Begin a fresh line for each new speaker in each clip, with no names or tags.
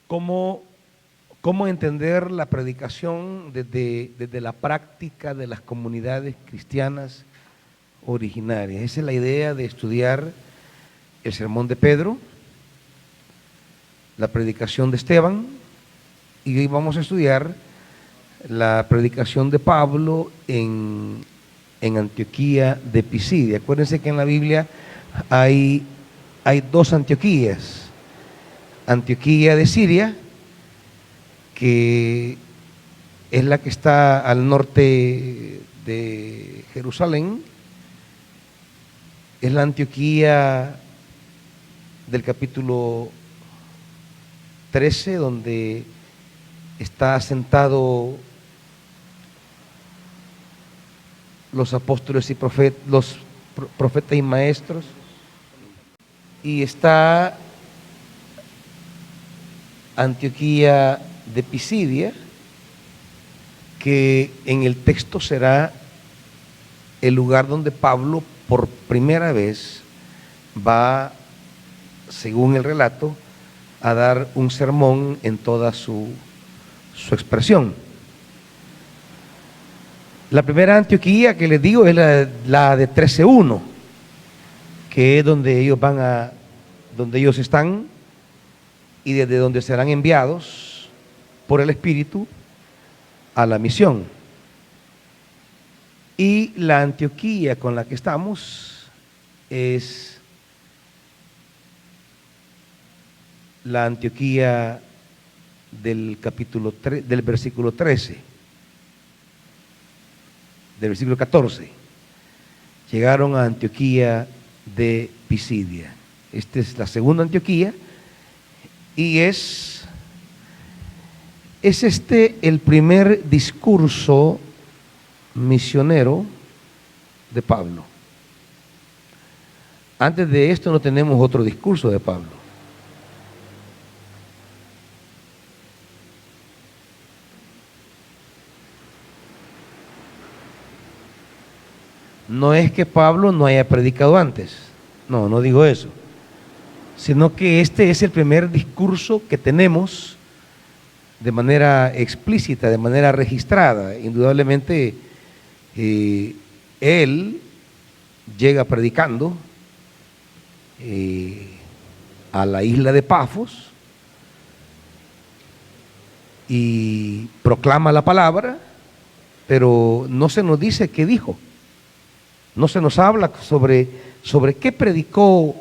cómo, cómo entender la predicación desde la práctica de las comunidades cristianas originarias. Esa es la idea de estudiar el sermón de Pedro, la predicación de Esteban, y hoy vamos a estudiar la predicación de Pablo en Antioquía de Pisidia. Acuérdense que en la Biblia hay dos Antioquías: Antioquía de Siria, que es la que está al norte de Jerusalén, es la Antioquía del capítulo 13, donde está asentado los apóstoles y los profetas y maestros, y está Antioquía de Pisidia, que en el texto será el lugar donde Pablo por primera vez va, según el relato, a dar un sermón en toda su expresión. La primera Antioquía que les digo es la de 13:1, que es donde ellos están y desde donde serán enviados por el Espíritu a la misión. Y la Antioquía con la que estamos es la Antioquía del capítulo 3, del versículo 13, del versículo 14. Llegaron a Antioquía de Pisidia. Esta es la segunda Antioquía y es el primer discurso misionero de Pablo. Antes de esto no tenemos otro discurso de Pablo. No es que Pablo no haya predicado antes, no digo eso, sino que este es el primer discurso que tenemos de manera explícita, de manera registrada. Indudablemente él llega predicando a la isla de Pafos y proclama la palabra, pero no se nos dice qué dijo. No se nos habla sobre qué predicó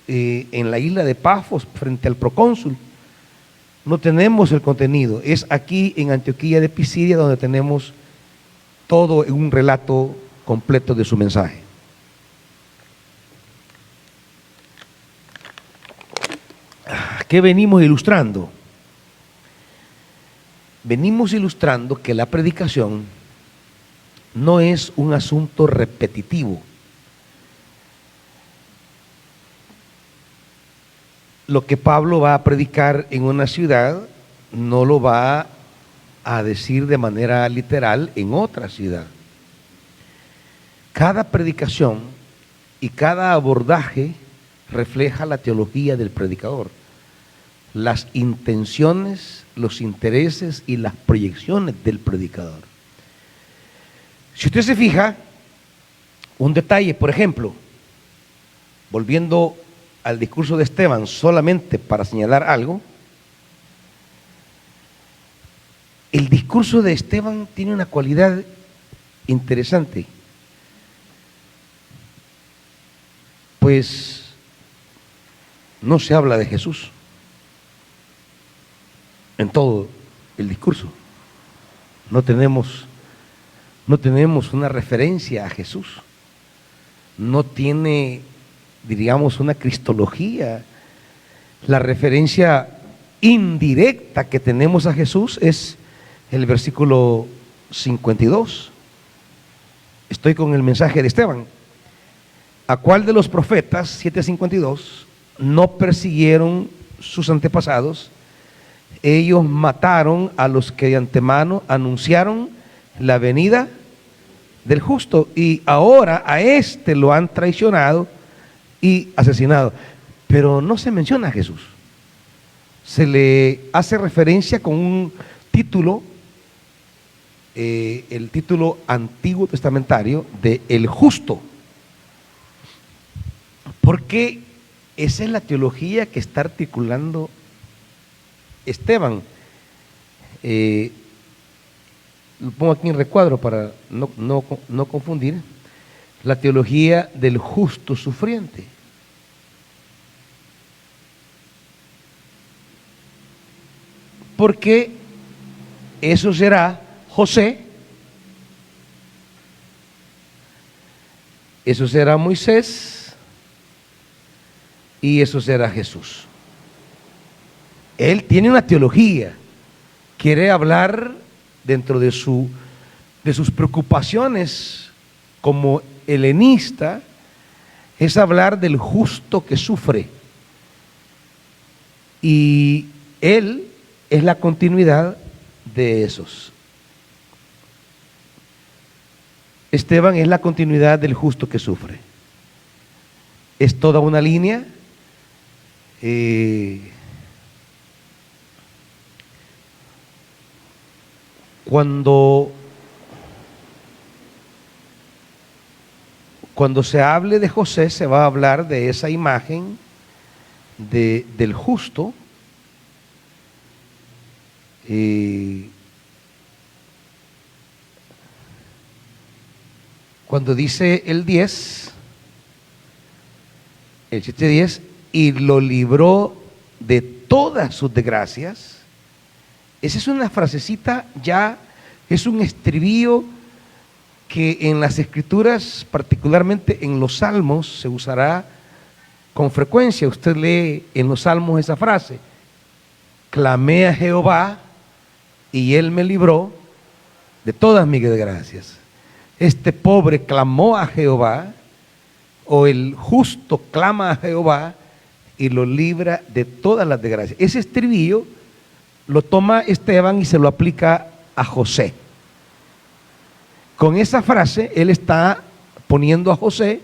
en la isla de Pafos frente al procónsul. No tenemos el contenido. Es aquí en Antioquía de Pisidia donde tenemos todo en un relato completo de su mensaje. ¿Qué venimos ilustrando? Venimos ilustrando que la predicación no es un asunto repetitivo. Lo que Pablo va a predicar en una ciudad no lo va a decir de manera literal en otra ciudad. Cada predicación y cada abordaje refleja la teología del predicador, las intenciones, los intereses y las proyecciones del predicador. Si usted se fija, un detalle, por ejemplo, volviendo al discurso de Esteban solamente para señalar algo, el discurso de Esteban tiene una cualidad interesante, pues no se habla de Jesús en todo el discurso. No tenemos una referencia a Jesús, no tiene, diríamos, una cristología. La referencia indirecta que tenemos a Jesús es el versículo 52. Estoy con el mensaje de Esteban. ¿A cuál de los profetas, 7:52, no persiguieron sus antepasados? Ellos mataron a los que de antemano anunciaron la venida del justo, y ahora a este lo han traicionado y asesinado. Pero no se menciona a Jesús, se le hace referencia con un título, el título antiguo testamentario de el justo, porque esa es la teología que está articulando Esteban. Lo pongo aquí en recuadro para no confundir: la teología del justo sufriente. Porque eso será José, eso será Moisés y eso será Jesús. Él tiene una teología, quiere hablar dentro de sus preocupaciones como helenista, es hablar del justo que sufre. Y él es la continuidad de esos. Esteban es la continuidad del justo que sufre. Es toda una línea. Cuando se hable de José, se va a hablar de esa imagen del justo. Cuando dice el 10, el 7:10, y lo libró de todas sus desgracias. Esa es una frasecita, ya es un estribillo que en las escrituras, particularmente en los salmos, se usará con frecuencia. Usted lee en los salmos esa frase: clamé a Jehová y él me libró de todas mis desgracias. Este pobre clamó a Jehová, o el justo clama a Jehová y lo libra de todas las desgracias. Ese estribillo lo toma Esteban y se lo aplica a José. Con esa frase él está poniendo a José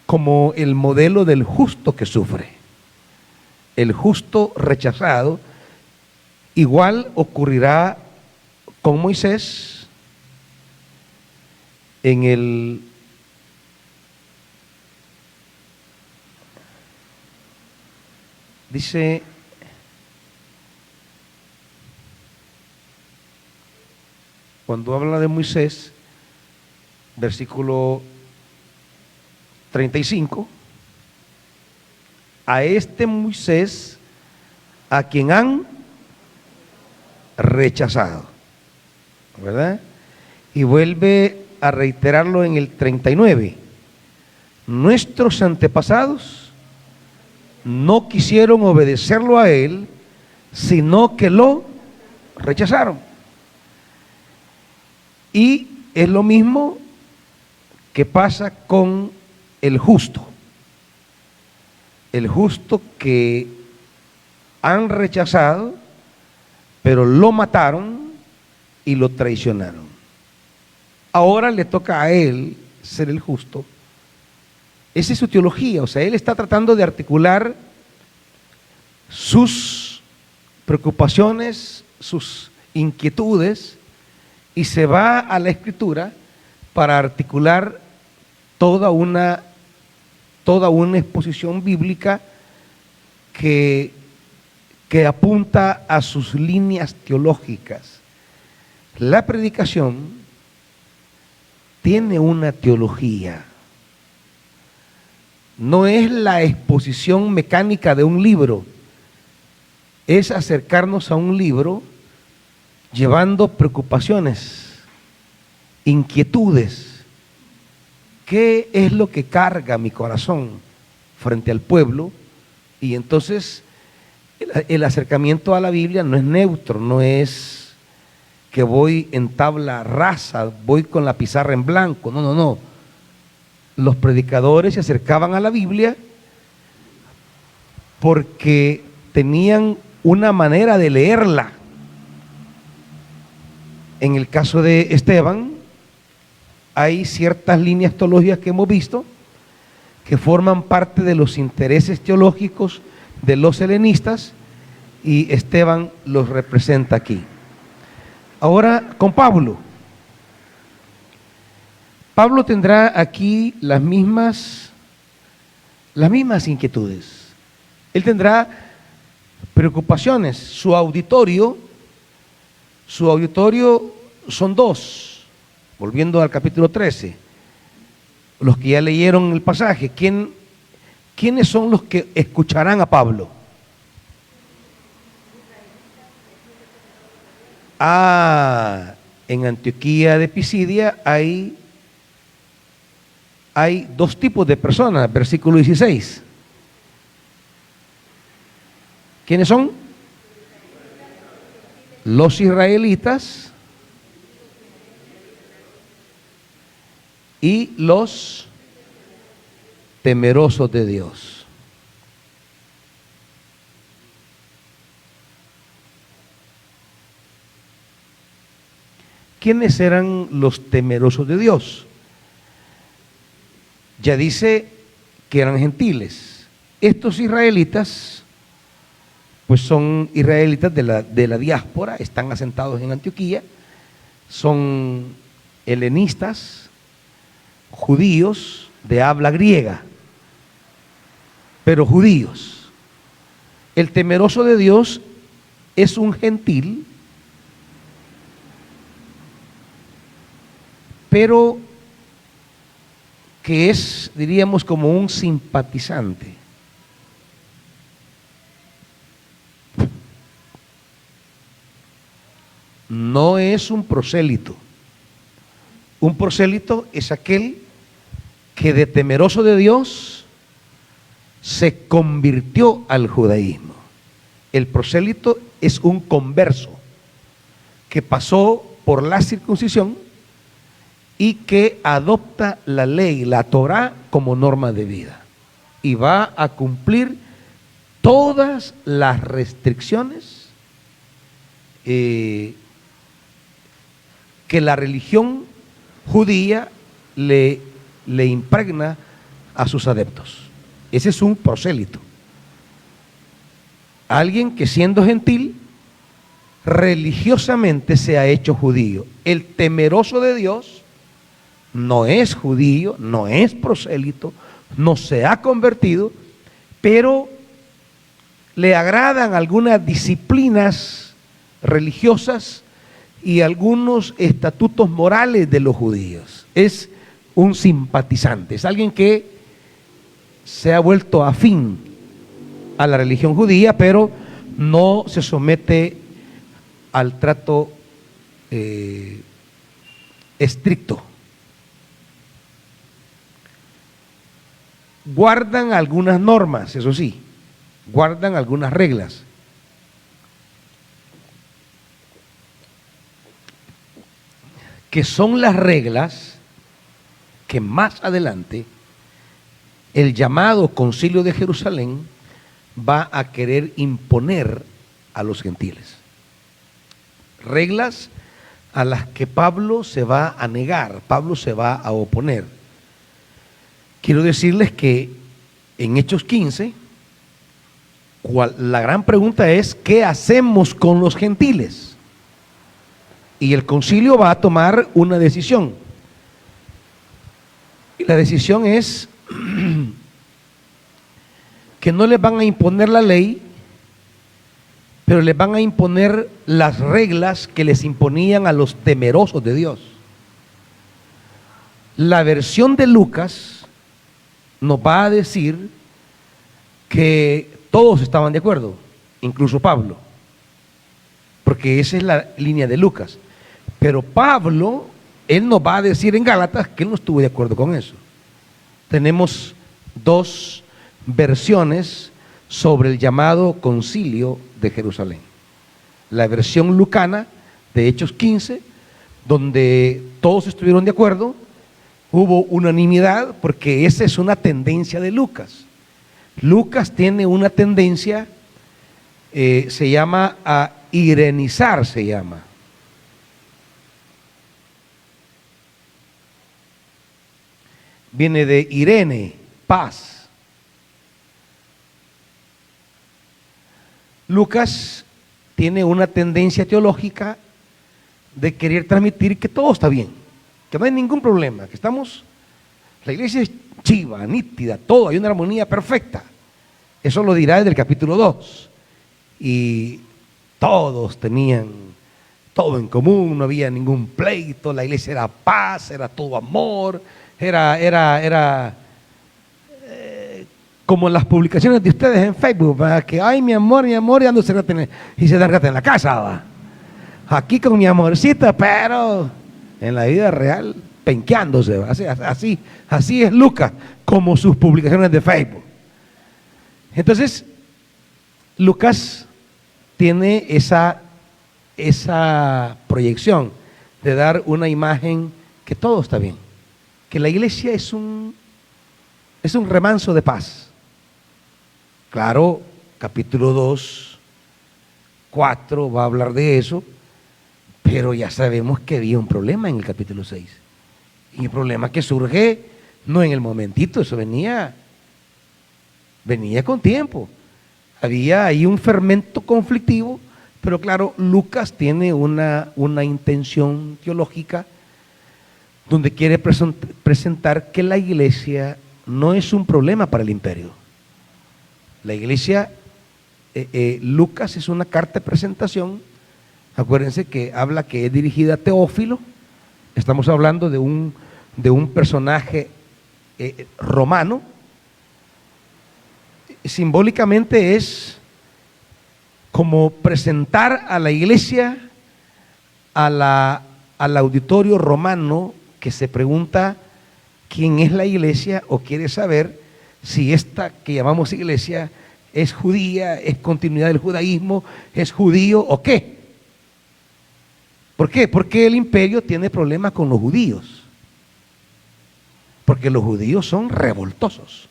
como el modelo del justo que sufre, el justo rechazado. Igual ocurrirá con Moisés dice, cuando habla de Moisés, versículo 35, a este Moisés a quien han rechazado, ¿verdad? Y vuelve a reiterarlo en el 39: nuestros antepasados no quisieron obedecerlo a él, sino que lo rechazaron. Y es lo mismo que pasa con el justo que han rechazado, pero lo mataron y lo traicionaron. Ahora le toca a él ser el justo. Esa es su teología. O sea, él está tratando de articular sus preocupaciones, sus inquietudes, y se va a la Escritura para articular toda una exposición bíblica que apunta a sus líneas teológicas. La predicación tiene una teología. No es la exposición mecánica de un libro, es acercarnos a un libro llevando preocupaciones, inquietudes. ¿Qué es lo que carga mi corazón frente al pueblo? Y entonces el acercamiento a la Biblia no es neutro, no es que voy en tabla rasa, voy con la pizarra en blanco. No. Los predicadores se acercaban a la Biblia porque tenían una manera de leerla. En el caso de Esteban, hay ciertas líneas teológicas que hemos visto que forman parte de los intereses teológicos de los helenistas, y Esteban los representa aquí. Ahora con Pablo. Pablo tendrá aquí las mismas inquietudes. Él tendrá preocupaciones. Su auditorio son dos. Volviendo al capítulo 13. Los que ya leyeron el pasaje, ¿quiénes son los que escucharán a Pablo? En Antioquía de Pisidia hay dos tipos de personas, versículo 16. ¿Quiénes son? Los israelitas y los temerosos de Dios. ¿Quiénes eran los temerosos de Dios? Ya dice que eran gentiles. Estos israelitas, pues son israelitas de la diáspora, están asentados en Antioquía, son helenistas, judíos de habla griega, pero judíos. El temeroso de Dios es un gentil, pero que es, diríamos, como un simpatizante. No es un prosélito. Un prosélito es aquel que de temeroso de Dios se convirtió al judaísmo. El prosélito es un converso que pasó por la circuncisión y que adopta la ley, la Torá, como norma de vida y va a cumplir todas las restricciones que la religión judía le impregna a sus adeptos. Ese es un prosélito. Alguien que siendo gentil, religiosamente se ha hecho judío. El temeroso de Dios no es judío, no es prosélito, no se ha convertido, pero le agradan algunas disciplinas religiosas y algunos estatutos morales de los judíos. Es un simpatizante, es alguien que se ha vuelto afín a la religión judía, pero no se somete al trato estricto. Guardan algunas normas, eso sí, guardan algunas reglas. Que son las reglas que más adelante el llamado Concilio de Jerusalén va a querer imponer a los gentiles. Reglas a las que Pablo se va a negar, Pablo se va a oponer. Quiero decirles que en Hechos 15, la gran pregunta es, ¿qué hacemos con los gentiles? Y el concilio va a tomar una decisión. Y la decisión es que no les van a imponer la ley, pero les van a imponer las reglas que les imponían a los temerosos de Dios. La versión de Lucas nos va a decir que todos estaban de acuerdo, incluso Pablo, porque esa es la línea de Lucas. Pero Pablo, él nos va a decir en Gálatas que él no estuvo de acuerdo con eso. Tenemos dos versiones sobre el llamado Concilio de Jerusalén. La versión lucana de Hechos 15, donde todos estuvieron de acuerdo, hubo unanimidad, porque esa es una tendencia de Lucas. Lucas tiene una tendencia, se llama a irenizar, se llama. Viene de Irene, paz. Lucas tiene una tendencia teológica de querer transmitir que todo está bien, que no hay ningún problema, que la iglesia es chiva, nítida, todo, hay una armonía perfecta. Eso lo dirá desde el capítulo 2. Y todos tenían todo en común, no había ningún pleito, la iglesia era paz, era todo amor, era como las publicaciones de ustedes en Facebook, ¿verdad? Que ay mi amor, y ando y se da rata en la casa, ¿va? Aquí con mi amorcita, pero en la vida real penqueándose, ¿va? Así es Lucas, como sus publicaciones de Facebook. Entonces, Lucas tiene esa proyección de dar una imagen que todo está bien, que la iglesia es un remanso de paz. Claro, capítulo 2, 4 va a hablar de eso, pero ya sabemos que había un problema en el capítulo 6. Y el problema que surge no en el momentito, eso venía con tiempo. Había ahí un fermento conflictivo, pero claro, Lucas tiene una intención teológica donde quiere presentar que la iglesia no es un problema para el imperio. La iglesia, Lucas es una carta de presentación, acuérdense que habla que es dirigida a Teófilo, estamos hablando de un personaje romano. Simbólicamente es como presentar a la iglesia al auditorio romano que se pregunta quién es la iglesia o quiere saber si esta que llamamos iglesia es judía, es continuidad del judaísmo, es judío o qué. ¿Por qué? Porque el imperio tiene problemas con los judíos. Porque los judíos son revoltosos.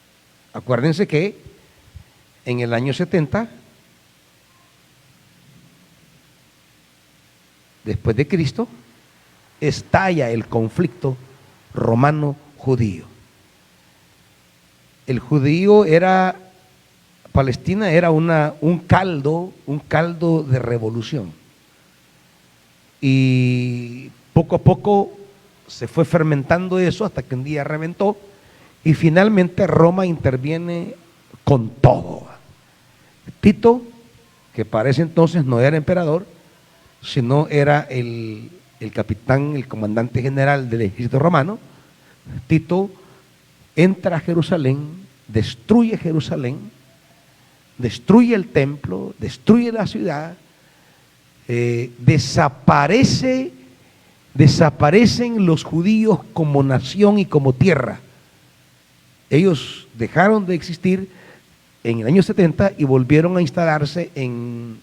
Acuérdense que en el año 70, después de Cristo, estalla el conflicto romano-judío. El judío Palestina era un caldo de revolución. Y poco a poco se fue fermentando eso hasta que un día reventó y finalmente Roma interviene con todo. Tito, que para ese entonces no era emperador, sino era el capitán, el comandante general del ejército romano, Tito entra a Jerusalén, destruye Jerusalén, destruye el templo, destruye la ciudad, desaparecen los judíos como nación y como tierra. Ellos dejaron de existir en el año 70 y volvieron a instalarse en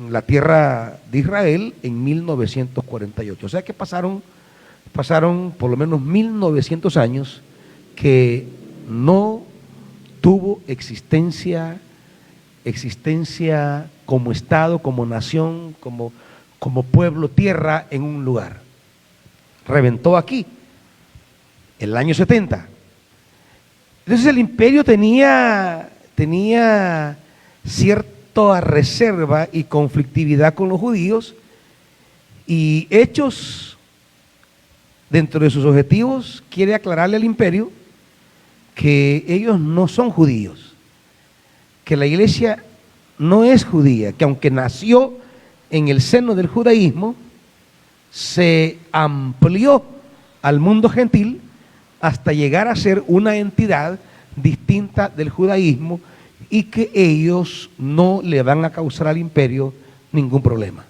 la tierra de Israel en 1948. O sea que pasaron por lo menos 1900 años que no tuvo existencia como Estado, como nación, como pueblo, tierra en un lugar. Reventó aquí, el año 70. Entonces el imperio tenía cierta reserva y conflictividad con los judíos, y Hechos, dentro de sus objetivos, quiere aclararle al imperio que ellos no son judíos, que la iglesia no es judía, que aunque nació en el seno del judaísmo, se amplió al mundo gentil hasta llegar a ser una entidad distinta del judaísmo y que ellos no le van a causar al imperio ningún problema.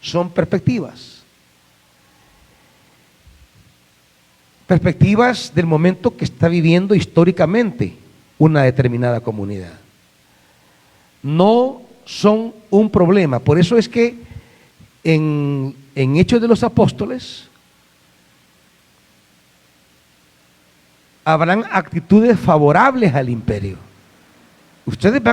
Son perspectivas del momento que está viviendo históricamente una determinada comunidad. No son un problema. Por eso es que en Hechos de los Apóstoles habrán actitudes favorables al imperio. Ustedes no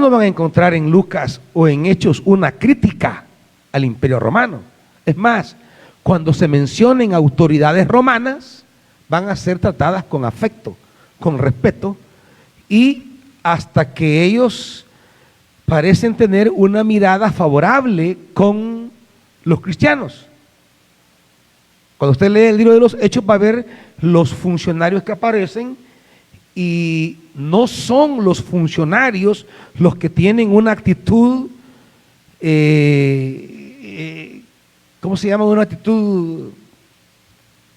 van a encontrar en Lucas o en Hechos una crítica al imperio romano. Es más, cuando se mencionen autoridades romanas, van a ser tratadas con afecto, con respeto, y hasta que ellos parecen tener una mirada favorable con los cristianos. Cuando usted lee el libro de los Hechos va a ver los funcionarios que aparecen, y no son los funcionarios los que tienen una actitud, ¿cómo se llama? Una actitud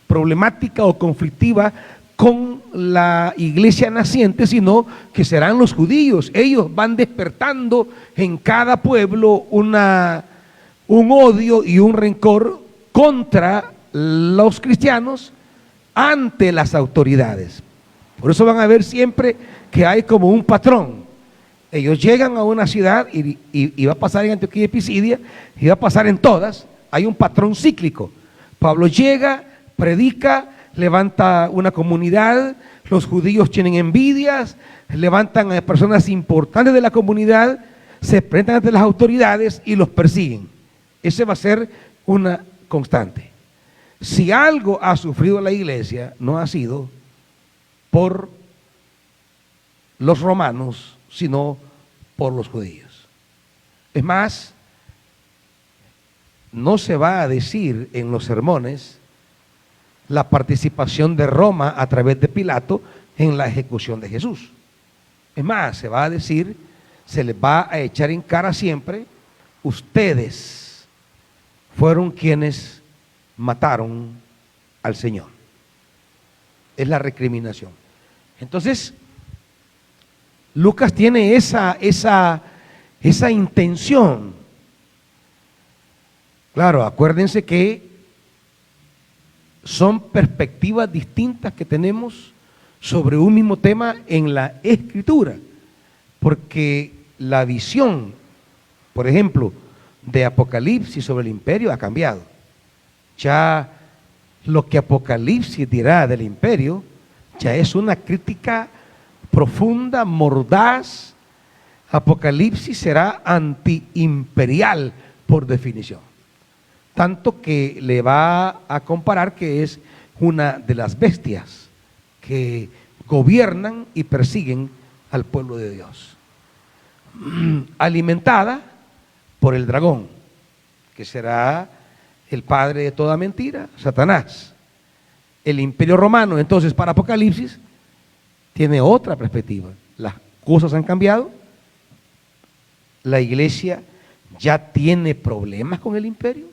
problemática o conflictiva con la iglesia naciente, sino que serán los judíos. Ellos van despertando en cada pueblo un odio y un rencor contra los cristianos ante las autoridades. Por eso van a ver siempre que hay como un patrón. Ellos llegan a una ciudad y va a pasar en Antioquía y Pisidia, y va a pasar en todas. Hay un patrón cíclico. Pablo llega, predica, levanta una comunidad, los judíos tienen envidias, levantan a personas importantes de la comunidad, se presentan ante las autoridades y los persiguen. Ese va a ser una constante. Si algo ha sufrido la iglesia, no ha sido por los romanos, sino por los judíos. Es más, no se va a decir en los sermones la participación de Roma a través de Pilato en la ejecución de Jesús. Es más, se va a decir, se les va a echar en cara siempre: ustedes fueron quienes mataron al Señor. Es la recriminación. Entonces, Lucas tiene esa intención. Claro, acuérdense que son perspectivas distintas que tenemos sobre un mismo tema en la Escritura, porque la visión, por ejemplo, de Apocalipsis sobre el imperio ha cambiado. Ya lo que Apocalipsis dirá del imperio ya es una crítica profunda, mordaz. Apocalipsis será antiimperial por definición, tanto que le va a comparar que es una de las bestias que gobiernan y persiguen al pueblo de Dios, alimentada por el dragón, que será el padre de toda mentira, Satanás. El imperio romano, entonces, para Apocalipsis tiene otra perspectiva. Las cosas han cambiado. La iglesia ya tiene problemas con el imperio.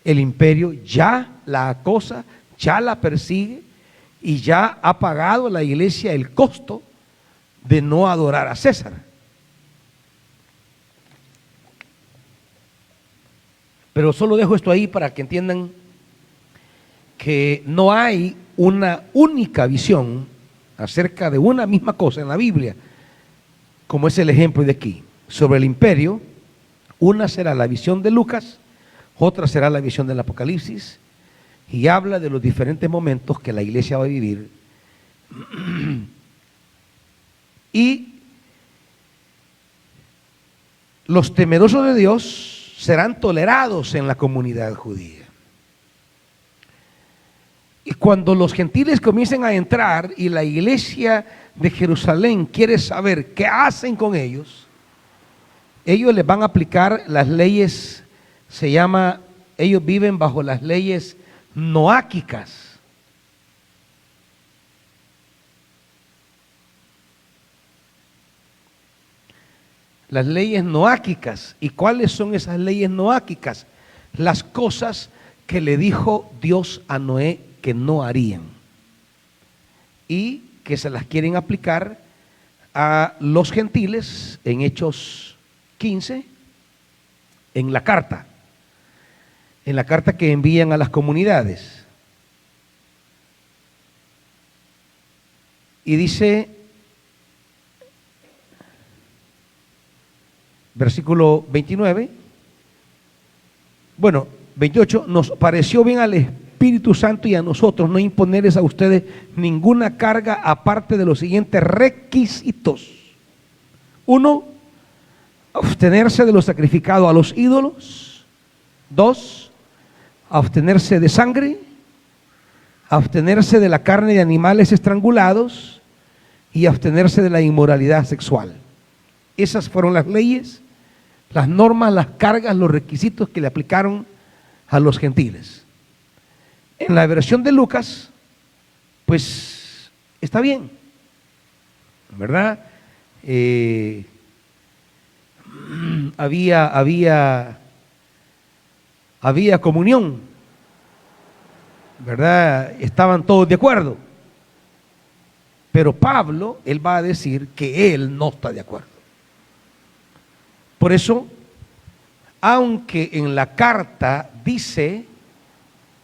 El imperio ya la acosa, ya la persigue, y ya ha pagado la iglesia el costo de no adorar a César. Pero solo dejo esto ahí para que entiendan que no hay una única visión acerca de una misma cosa en la Biblia, como es el ejemplo de aquí. Sobre el imperio, una será la visión de Lucas, otra será la visión del Apocalipsis, y habla de los diferentes momentos que la iglesia va a vivir. Y los temerosos de Dios serán tolerados en la comunidad judía. Y cuando los gentiles comiencen a entrar y la iglesia de Jerusalén quiere saber qué hacen con ellos, ellos les van a aplicar las leyes, ellos viven bajo las leyes noáquicas. Las leyes noáquicas. ¿Y cuáles son esas leyes noáquicas? Las cosas que le dijo Dios a Noé que no harían, y que se las quieren aplicar a los gentiles en Hechos 15, en la carta que envían a las comunidades. Y dice, versículo 29, 28, nos pareció bien al Espíritu Santo y a nosotros no imponerles a ustedes ninguna carga aparte de los siguientes requisitos. 1, abstenerse de lo sacrificado a los ídolos. 2, abstenerse de sangre, abstenerse de la carne de animales estrangulados y abstenerse de la inmoralidad sexual. Esas fueron las leyes, las normas, las cargas, los requisitos que le aplicaron a los gentiles. En la versión de Lucas, pues está bien, ¿verdad? Había comunión, ¿verdad? Estaban todos de acuerdo. Pero Pablo, él va a decir que él no está de acuerdo. Por eso, aunque en la carta dice,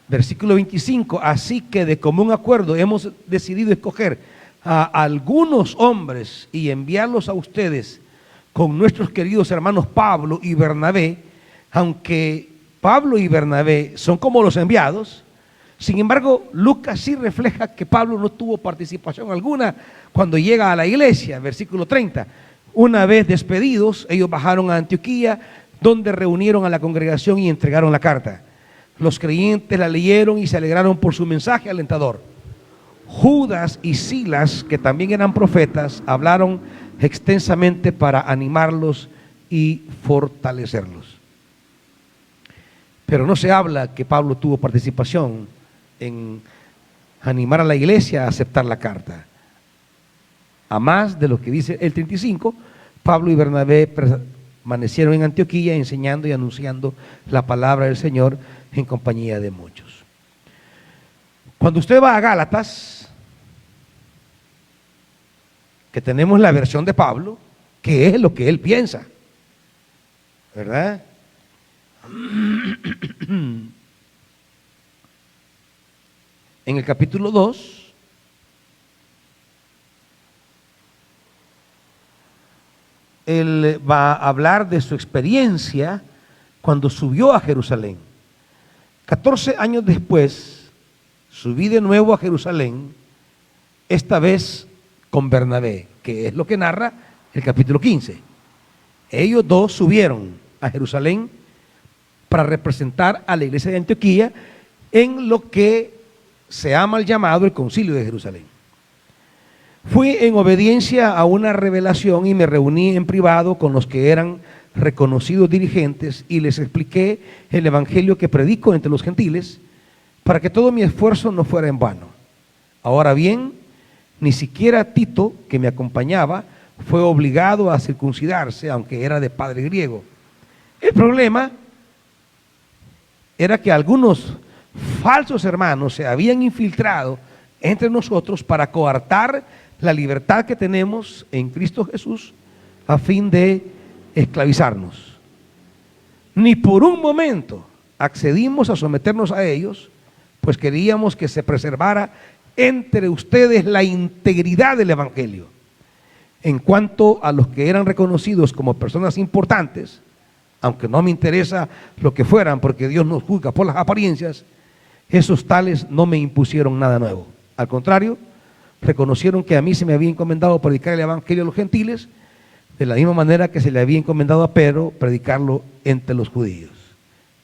versículo 25, así que de común acuerdo hemos decidido escoger a algunos hombres y enviarlos a ustedes con nuestros queridos hermanos Pablo y Bernabé, aunque Pablo y Bernabé son como los enviados, sin embargo, Lucas sí refleja que Pablo no tuvo participación alguna cuando llega a la iglesia, versículo 30. Una vez despedidos, ellos bajaron a Antioquía, donde reunieron a la congregación y entregaron la carta. Los creyentes la leyeron y se alegraron por su mensaje alentador. Judas y Silas, que también eran profetas, hablaron extensamente para animarlos y fortalecerlos. Pero no se habla que Pablo tuvo participación en animar a la iglesia a aceptar la carta. A más de lo que dice el 35, Pablo y Bernabé permanecieron en Antioquía enseñando y anunciando la palabra del Señor en compañía de muchos. Cuando usted va a Gálatas, que tenemos la versión de Pablo, que es lo que él piensa, ¿verdad? En el capítulo 2, él va a hablar de su experiencia cuando subió a Jerusalén. 14 años después, subí de nuevo a Jerusalén, esta vez con Bernabé, que es lo que narra el capítulo 15. Ellos dos subieron a Jerusalén para representar a la iglesia de Antioquía en lo que se ha mal llamado el Concilio de Jerusalén. Fui en obediencia a una revelación y me reuní en privado con los que eran reconocidos dirigentes y les expliqué el evangelio que predico entre los gentiles para que todo mi esfuerzo no fuera en vano. Ahora bien, ni siquiera Tito, que me acompañaba, fue obligado a circuncidarse, aunque era de padre griego. El problema era que algunos falsos hermanos se habían infiltrado entre nosotros para coartar la libertad que tenemos en Cristo Jesús a fin de esclavizarnos. Ni por un momento accedimos a someternos a ellos, pues queríamos que se preservara entre ustedes la integridad del evangelio. En cuanto a los que eran reconocidos como personas importantes, aunque no me interesa lo que fueran, porque Dios nos juzga por las apariencias, esos tales no me impusieron nada nuevo. Al contrario, reconocieron que a mí se me había encomendado predicar el evangelio a los gentiles, de la misma manera que se le había encomendado a Pedro predicarlo entre los judíos.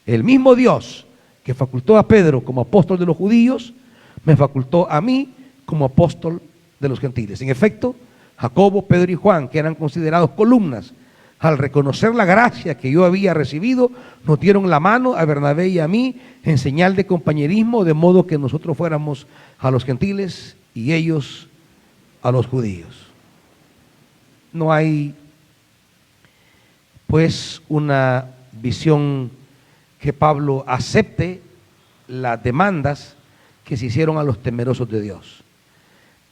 El mismo Dios que facultó a Pedro como apóstol de los judíos, me facultó a mí como apóstol de los gentiles. En efecto, Jacobo, Pedro y Juan, que eran considerados columnas, al reconocer la gracia que yo había recibido, nos dieron la mano a Bernabé y a mí en señal de compañerismo, de modo que nosotros fuéramos a los gentiles y ellos a los judíos. No hay, pues, una visión que Pablo acepte las demandas que se hicieron a los temerosos de Dios.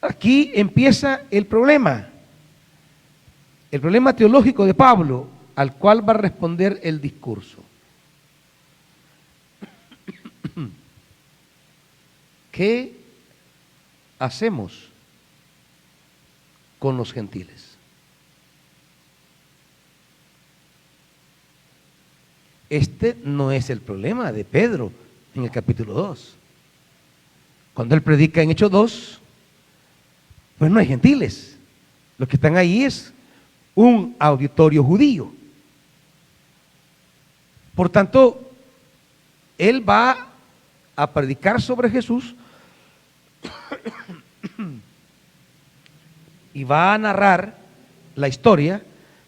Aquí empieza el problema teológico de Pablo, al cual va a responder el discurso. ¿Qué hacemos con los gentiles? Este no es el problema de Pedro en el capítulo 2. Cuando él predica en Hechos 2, pues no hay gentiles. Los que están ahí es un auditorio judío. Por tanto, él va a predicar sobre Jesús y va a narrar la historia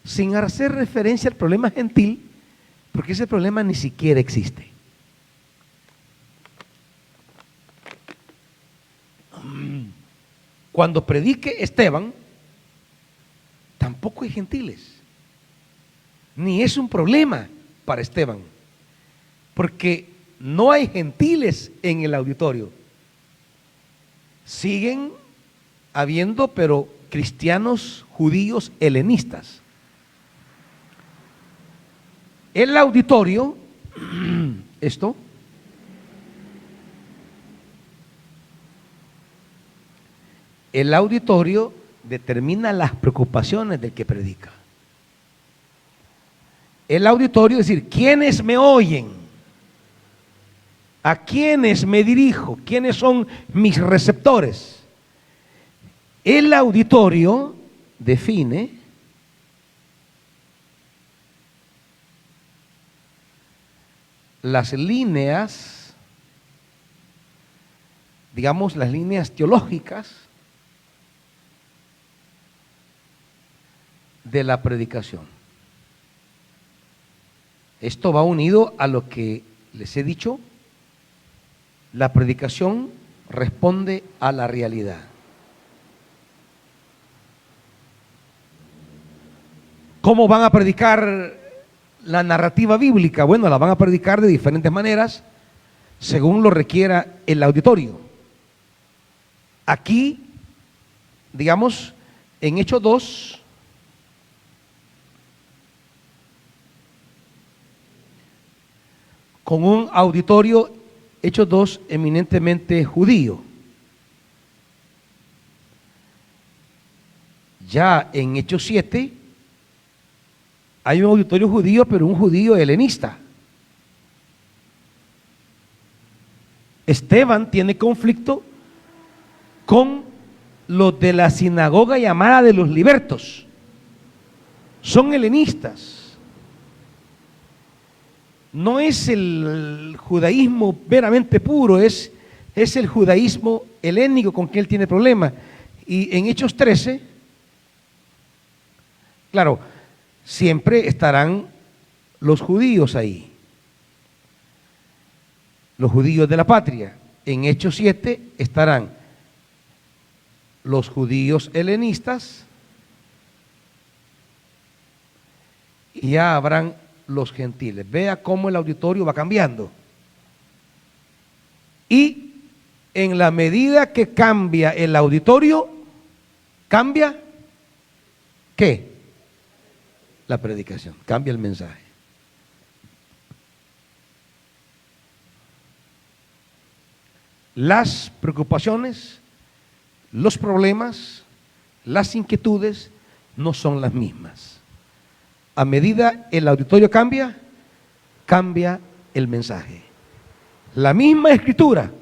sin hacer referencia al problema gentil, porque ese problema ni siquiera existe. Cuando predique Esteban, tampoco hay gentiles, ni es un problema para Esteban, porque no hay gentiles en el auditorio. Siguen habiendo, pero cristianos judíos helenistas. El auditorio, esto, el auditorio determina las preocupaciones del que predica. El auditorio es decir, ¿quiénes me oyen? ¿A quiénes me dirijo? ¿Quiénes son mis receptores? El auditorio define las líneas, digamos, las líneas teológicas de la predicación. Esto va unido a lo que les he dicho. La predicación responde a la realidad. ¿Cómo van a predicar la narrativa bíblica? Bueno, la van a predicar de diferentes maneras según lo requiera el auditorio. Aquí, digamos, en Hechos 2, con un auditorio, Hechos 2, eminentemente judío. Ya en Hechos 7 hay un auditorio judío, pero un judío helenista. Esteban tiene conflicto con los de la sinagoga llamada de los libertos. Son helenistas. No es el judaísmo veramente puro, es el judaísmo helénico con que él tiene problema. Y en Hechos 13, claro, siempre estarán los judíos ahí, los judíos de la patria. En Hechos 7 estarán los judíos helenistas y ya habrán los gentiles. Vea cómo el auditorio va cambiando. Y en la medida que cambia el auditorio, cambia ¿qué? La predicación, cambia el mensaje. Las preocupaciones, los problemas, las inquietudes no son las mismas. A medida el auditorio cambia, cambia el mensaje. La misma escritura,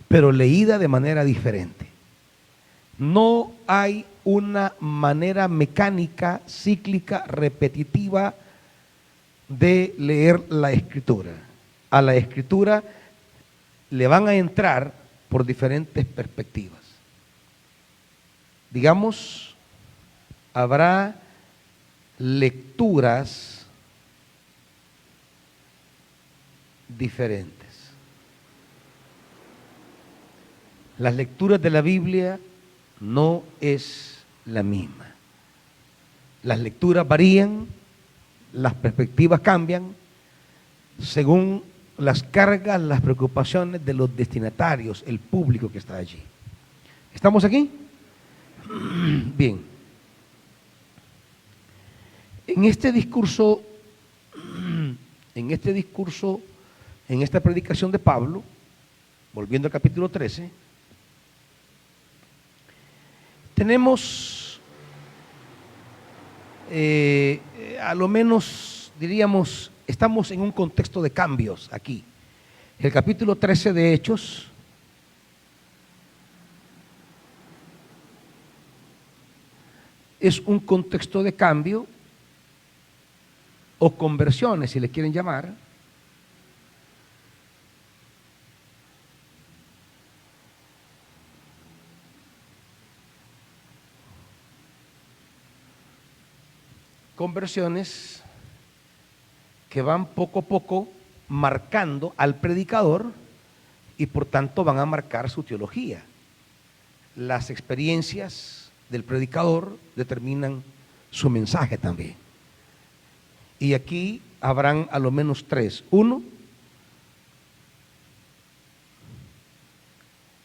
pero leída de manera diferente. No hay una manera mecánica, cíclica, repetitiva de leer la escritura. A la escritura le van a entrar por diferentes perspectivas. Digamos, habrá lecturas diferentes. Las lecturas de la Biblia no es la misma. Las lecturas varían, las perspectivas cambian según las cargas, las preocupaciones de los destinatarios, el público que está allí. ¿Estamos aquí? Bien. En esta predicación de Pablo, volviendo al capítulo 13, tenemos a lo menos, diríamos, estamos en un contexto de cambios aquí. El capítulo 13 de Hechos es un contexto de cambio o conversiones, si le quieren llamar, conversiones que van poco a poco marcando al predicador y por tanto van a marcar su teología. Las experiencias del predicador determinan su mensaje también. Y aquí habrán a lo menos tres. Uno,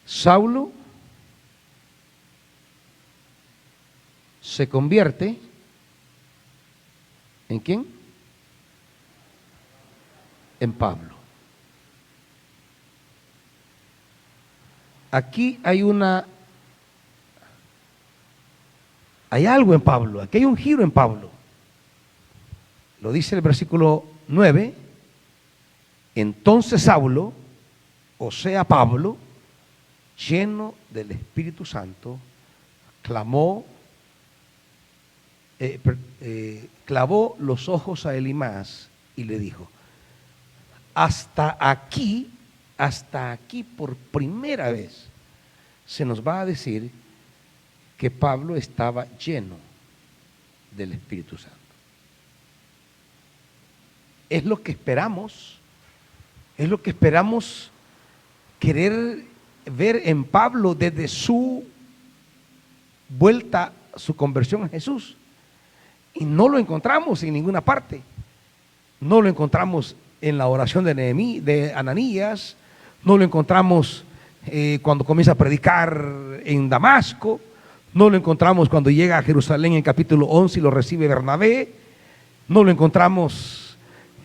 Saulo se convierte ¿en quién? En Pablo. Aquí hay algo en Pablo, aquí hay un giro en Pablo. Lo dice el versículo 9. Entonces Saulo, o sea Pablo, lleno del Espíritu Santo, clavó los ojos a Elimas y le dijo: hasta aquí por primera vez se nos va a decir que Pablo estaba lleno del Espíritu Santo. Es lo que esperamos querer ver en Pablo desde su vuelta, su conversión a Jesús. Y no lo encontramos en ninguna parte. No lo encontramos en la oración de Ananías, no lo encontramos cuando comienza a predicar en Damasco, no lo encontramos cuando llega a Jerusalén en capítulo 11 y lo recibe Bernabé, no lo encontramos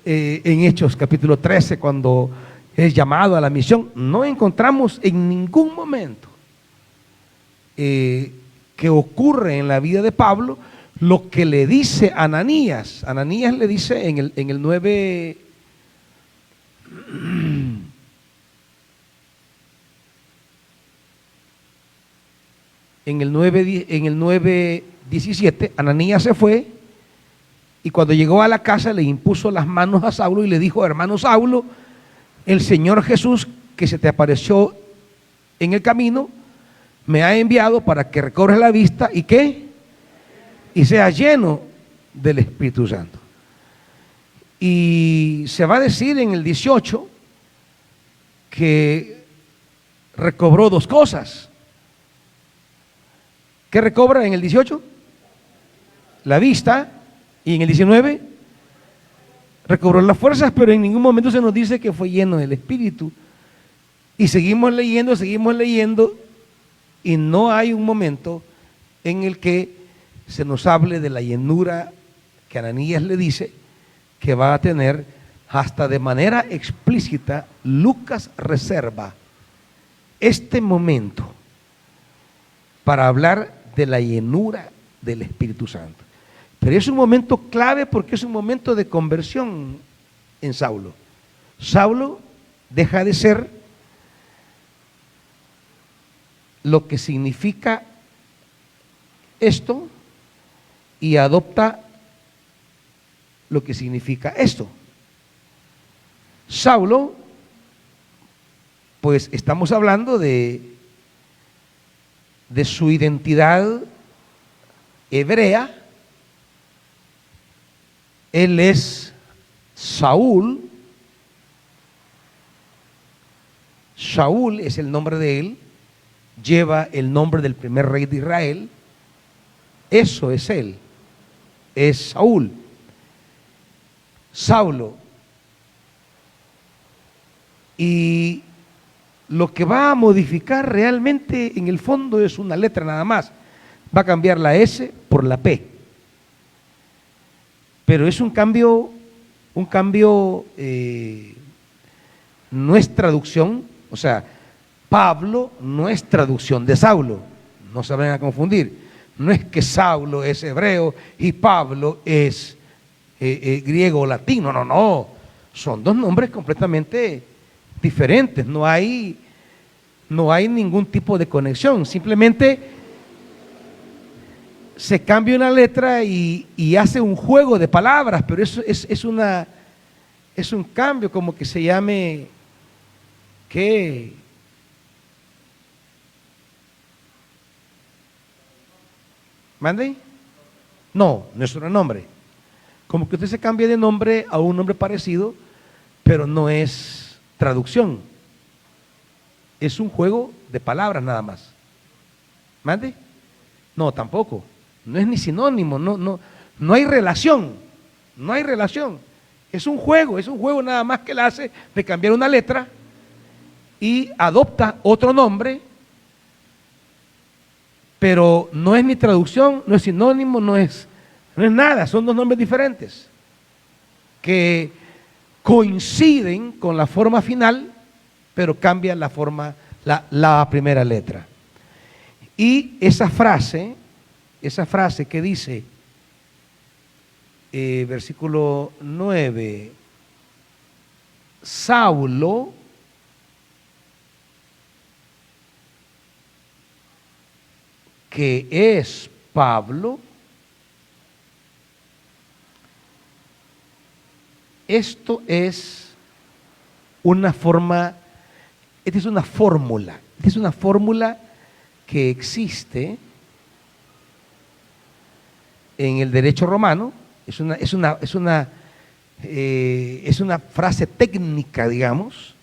en Hechos capítulo 13 cuando es llamado a la misión. No encontramos en ningún momento que ocurre en la vida de Pablo lo que le dice Ananías. Ananías le dice en el 9, en el 9:17, Ananías se fue y cuando llegó a la casa le impuso las manos a Saulo y le dijo: hermano Saulo, el Señor Jesús que se te apareció en el camino me ha enviado para que recobres la vista y ¿qué? Y sea lleno del Espíritu Santo. Y se va a decir en el 18 que recobró dos cosas. ¿Qué recobra en el 18? La vista. Y en el 19 recobró las fuerzas, pero en ningún momento se nos dice que fue lleno del Espíritu. Y seguimos leyendo y no hay un momento en el que se nos hable de la llenura que Ananías le dice que va a tener. Hasta de manera explícita Lucas reserva este momento para hablar de la llenura del Espíritu Santo. Pero es un momento clave porque es un momento de conversión en Saulo. Saulo deja de ser lo que significa esto y adopta lo que significa esto. Saulo, pues estamos hablando de su identidad hebrea. Él es Saúl. Saúl es el nombre de él, lleva el nombre del primer rey de Israel. Eso es él, es Saúl. Saulo. Y lo que va a modificar realmente en el fondo es una letra nada más. Va a cambiar la S por la P. Pero es un cambio, no es traducción, o sea, Pablo no es traducción de Saulo, no se vayan a confundir. No es que Saulo es hebreo y Pablo es griego o latino, no, son dos nombres completamente diferentes, no hay ningún tipo de conexión, simplemente se cambia una letra y hace un juego de palabras, pero eso es un cambio, como que se llame, ¿qué? ¿Mande? No es un nombre. Como que usted se cambia de nombre a un nombre parecido, pero no es traducción. Es un juego de palabras nada más. ¿Mande? No, tampoco. No es ni sinónimo, no hay relación. No hay relación. Es un juego nada más que él hace de cambiar una letra y adopta otro nombre, pero no es ni traducción, no es sinónimo, no es nada, son dos nombres diferentes que coinciden con la forma final, pero cambian la forma, la primera letra. Y esa frase que dice, versículo 9, Saulo que es Pablo, esto es una forma, esta es una fórmula que existe en el derecho romano. Es una frase técnica, digamos,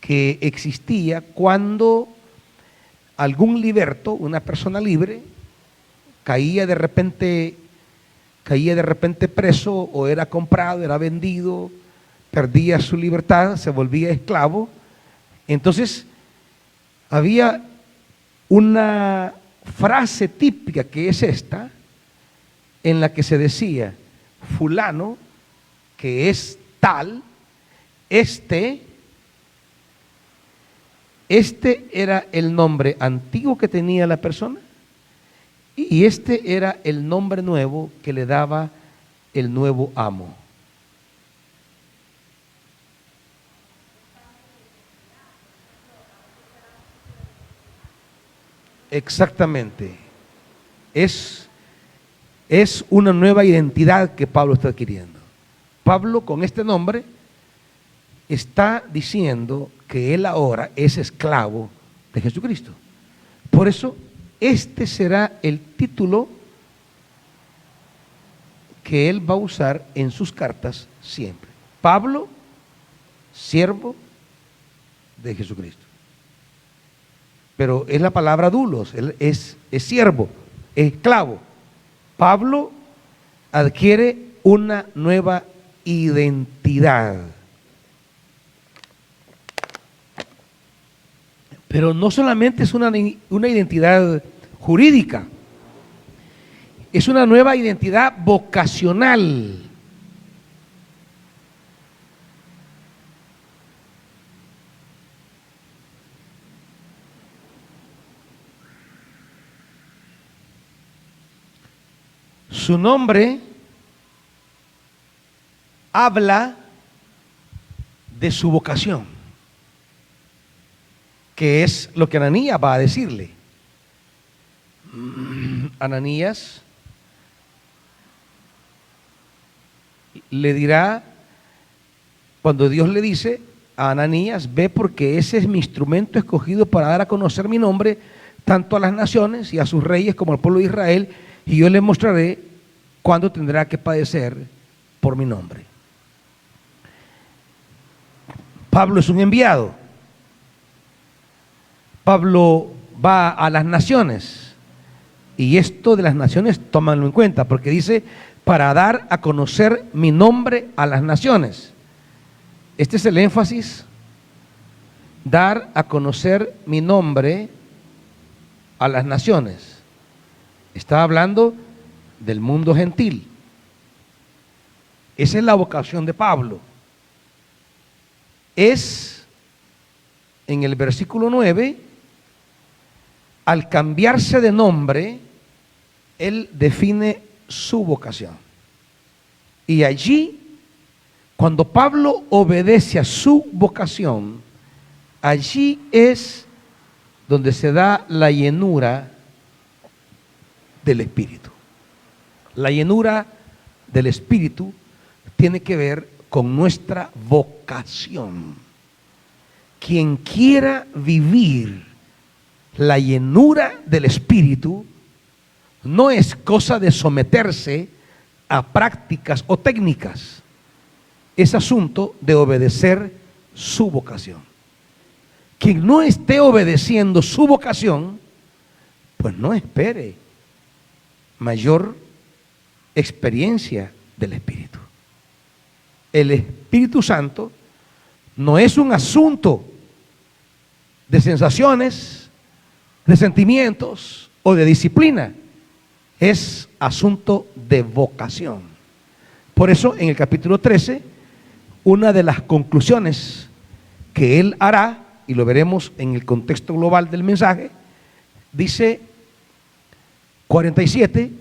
que existía cuando algún liberto, una persona libre, caía de repente preso, o era comprado, era vendido, perdía su libertad, se volvía esclavo. Entonces había una frase típica, que es esta, en la que se decía: fulano, que es tal, este era el nombre antiguo que tenía la persona, y este era el nombre nuevo que le daba el nuevo amo. Exactamente. Es una nueva identidad que Pablo está adquiriendo. Pablo, con este nombre, está diciendo que él ahora es esclavo de Jesucristo. Por eso, este será el título que él va a usar en sus cartas siempre. Pablo, siervo de Jesucristo. Pero es la palabra doulos, él es siervo, es esclavo. Pablo adquiere una nueva identidad. Pero no solamente es una identidad jurídica, es una nueva identidad vocacional. Su nombre habla de su vocación, que es lo que Ananías va a decirle. Ananías le dirá, cuando Dios le dice a Ananías: ve, porque ese es mi instrumento escogido para dar a conocer mi nombre tanto a las naciones y a sus reyes como al pueblo de Israel, y yo le mostraré cuándo tendrá que padecer por mi nombre. Pablo es un enviado. Pablo va a las naciones, y esto de las naciones tómanlo en cuenta, porque dice: para dar a conocer mi nombre a las naciones. Este es el énfasis: dar a conocer mi nombre a las naciones. Está hablando del mundo gentil. Esa es la vocación de Pablo. Es, en el versículo 9, al cambiarse de nombre, él define su vocación. Y allí, cuando Pablo obedece a su vocación, allí es donde se da la llenura del Espíritu. La llenura del Espíritu tiene que ver con nuestra vocación. Quien quiera vivir la llenura del Espíritu, no es cosa de someterse a prácticas o técnicas. Es asunto de obedecer su vocación. Quien no esté obedeciendo su vocación, pues no espere mayor experiencia del Espíritu. El Espíritu Santo no es un asunto de sensaciones, de sentimientos o de disciplina. Es asunto de vocación. Por eso en el capítulo 13, una de las conclusiones que él hará, y lo veremos en el contexto global del mensaje, dice 47,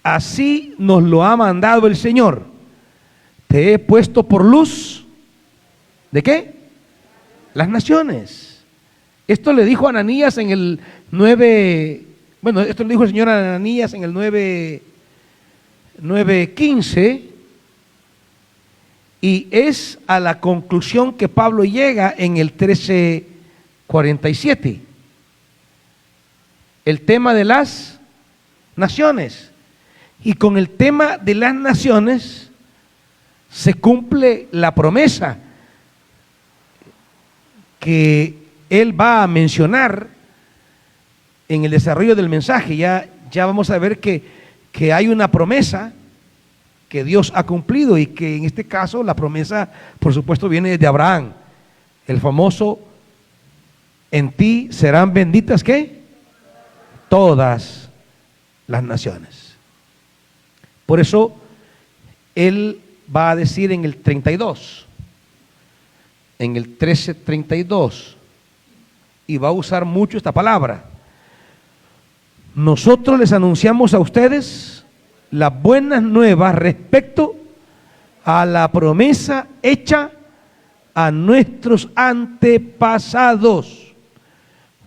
así nos lo ha mandado el Señor. Te he puesto por luz, ¿de qué? Las naciones. Esto le dijo Ananías en el 9, bueno, esto le dijo el Señor a Ananías en el 9:15, y es a la conclusión que Pablo llega en el 13:47. El tema de las naciones. Y con el tema de las naciones se cumple la promesa que él va a mencionar en el desarrollo del mensaje. Ya vamos a ver que hay una promesa que Dios ha cumplido, y que en este caso la promesa, por supuesto, viene de Abraham. El famoso, en ti serán benditas, ¿qué? Todas las naciones. Por eso él va a decir en el 32, en el 13:32, y va a usar mucho esta palabra: nosotros les anunciamos a ustedes las buenas nuevas respecto a la promesa hecha a nuestros antepasados.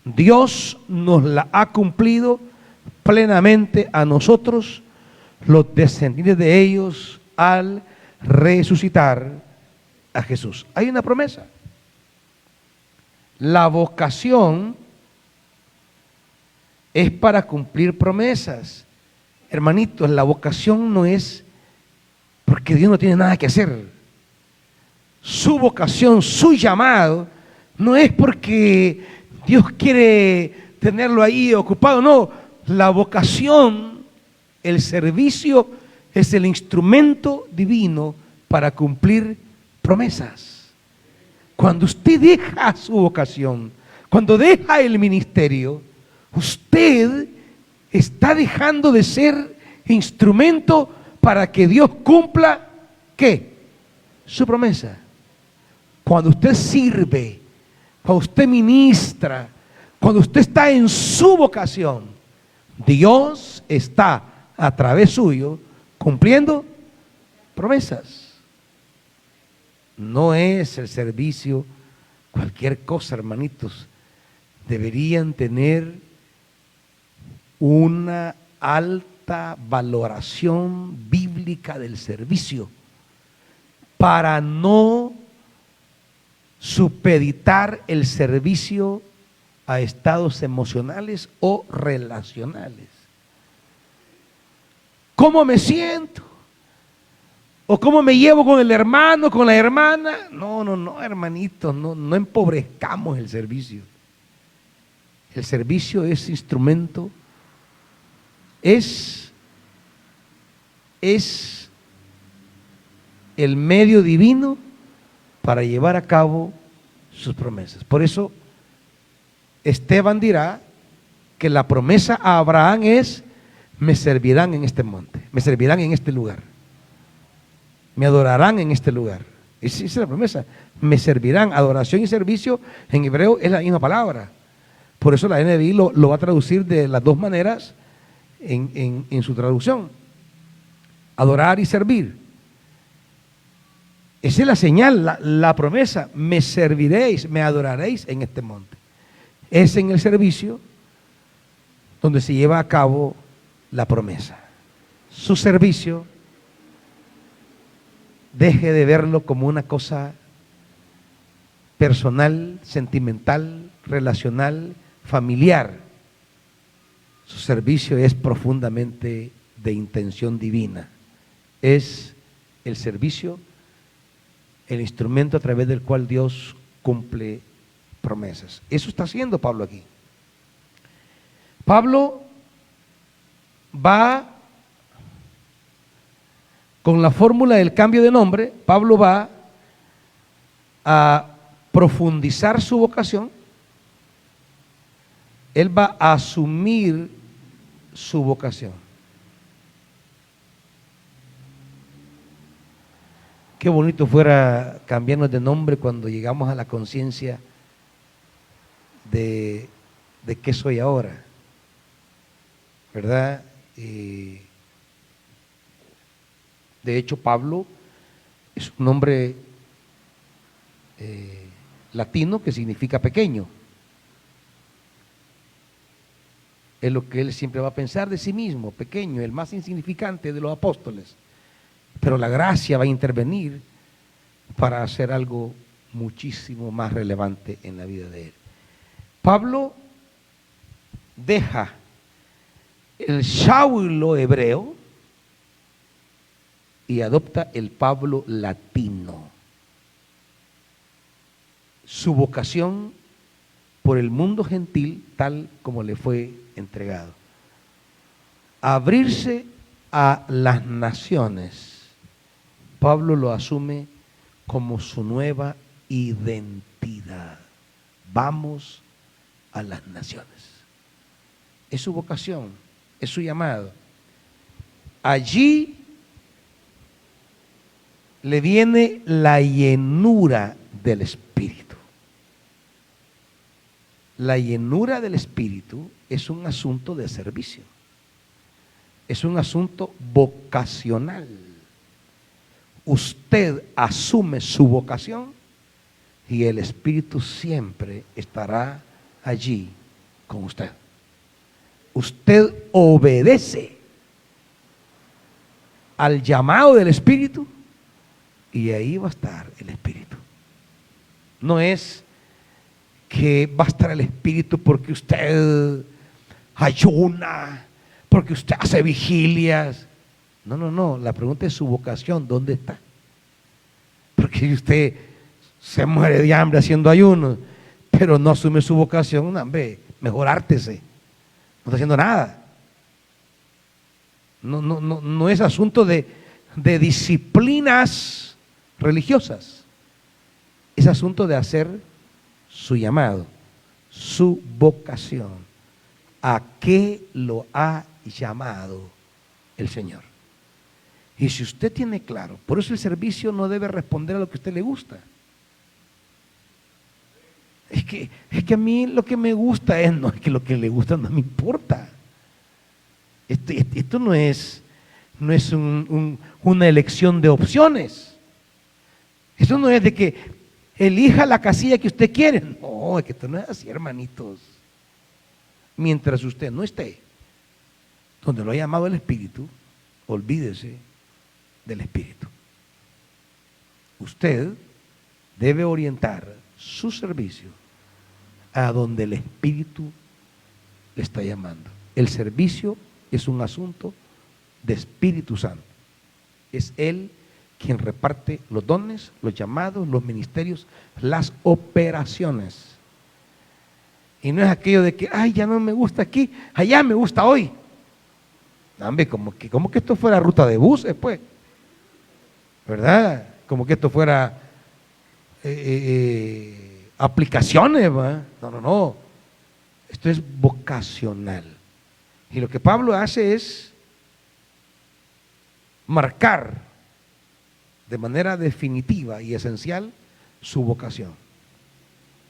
Dios nos la ha cumplido plenamente a nosotros, los descendientes de ellos, al resucitar a Jesús. Hay una promesa. La vocación es para cumplir promesas. Hermanitos, la vocación no es porque Dios no tiene nada que hacer. Su vocación, su llamado, no es porque Dios quiere tenerlo ahí ocupado. No, la vocación, el servicio, es el instrumento divino para cumplir promesas. Cuando usted deja su vocación, cuando deja el ministerio, usted está dejando de ser instrumento para que Dios cumpla, ¿qué? Su promesa. Cuando usted sirve, cuando usted ministra, cuando usted está en su vocación, Dios está a través suyo cumpliendo promesas. No es el servicio cualquier cosa, hermanitos. Deberían tener una alta valoración bíblica del servicio para no supeditar el servicio a estados emocionales o relacionales. ¿Cómo me siento? ¿O cómo me llevo con el hermano, con la hermana? No, hermanitos, no empobrezcamos el servicio. El servicio es instrumento, es el medio divino para llevar a cabo sus promesas. Por eso Esteban dirá que la promesa a Abraham es: me servirán en este monte, me servirán en este lugar, me adorarán en este lugar. Esa es la promesa, me servirán. Adoración y servicio en hebreo es la misma palabra. Por eso la NBI lo va a traducir de las dos maneras en su traducción: adorar y servir. Esa es la señal, la promesa: me serviréis, me adoraréis en este monte. Es en el servicio donde se lleva a cabo la promesa. Su servicio, deje de verlo como una cosa personal, sentimental, relacional, familiar. Su servicio es profundamente de intención divina. es el servicio, el instrumento a través del cual Dios cumple promesas. Eso está haciendo Pablo aquí. Pablo va con la fórmula del cambio de nombre. Pablo va a profundizar su vocación. Él va a asumir su vocación. Qué bonito fuera cambiarnos de nombre cuando llegamos a la conciencia de qué soy ahora, ¿verdad? De hecho, Pablo es un nombre latino que significa pequeño. Es lo que él siempre va a pensar de sí mismo, pequeño, el más insignificante de los apóstoles. Pero la gracia va a intervenir para hacer algo muchísimo más relevante en la vida de él. Pablo deja el Saulo hebreo y adopta el Pablo latino. Su vocación por el mundo gentil tal como le fue entregado. Abrirse a las naciones. Pablo lo asume como su nueva identidad. Vamos a las naciones. Es su vocación, es su llamado. Allí le viene la llenura del Espíritu. La llenura del Espíritu es un asunto de servicio. Es un asunto vocacional. Usted asume su vocación y el Espíritu siempre estará allí con usted. Usted obedece al llamado del Espíritu y ahí va a estar el Espíritu. No es que va a estar el Espíritu porque usted ayuna, porque usted hace vigilias. No, no, no. La pregunta es su vocación, ¿dónde está? Porque usted se muere de hambre haciendo ayuno, pero no asume su vocación, hombre, mejor hártese. No está haciendo nada. No es asunto de disciplinas religiosas. Es asunto de hacer su llamado, su vocación. ¿A qué lo ha llamado el Señor? Y si usted tiene claro, por eso el servicio no debe responder a lo que a usted le gusta. Es que a mí lo que me gusta no es que lo que le gusta no me importa. Esto no es una elección de opciones. Esto no es de que elija la casilla que usted quiere. No, es que esto no es así, hermanitos. Mientras usted no esté donde lo ha llamado el Espíritu, olvídese del Espíritu. Usted debe orientar su servicio a donde el Espíritu le está llamando. El servicio es un asunto de Espíritu Santo. Es Él quien reparte los dones, los llamados, los ministerios, las operaciones. Y no es aquello de que, ay, ya no me gusta aquí, allá me gusta hoy. Hombre, como que esto fuera ruta de buses, pues. ¿Verdad? Como que esto fuera aplicaciones, ¿verdad? No. Esto es vocacional. Y lo que Pablo hace es marcar de manera definitiva y esencial su vocación.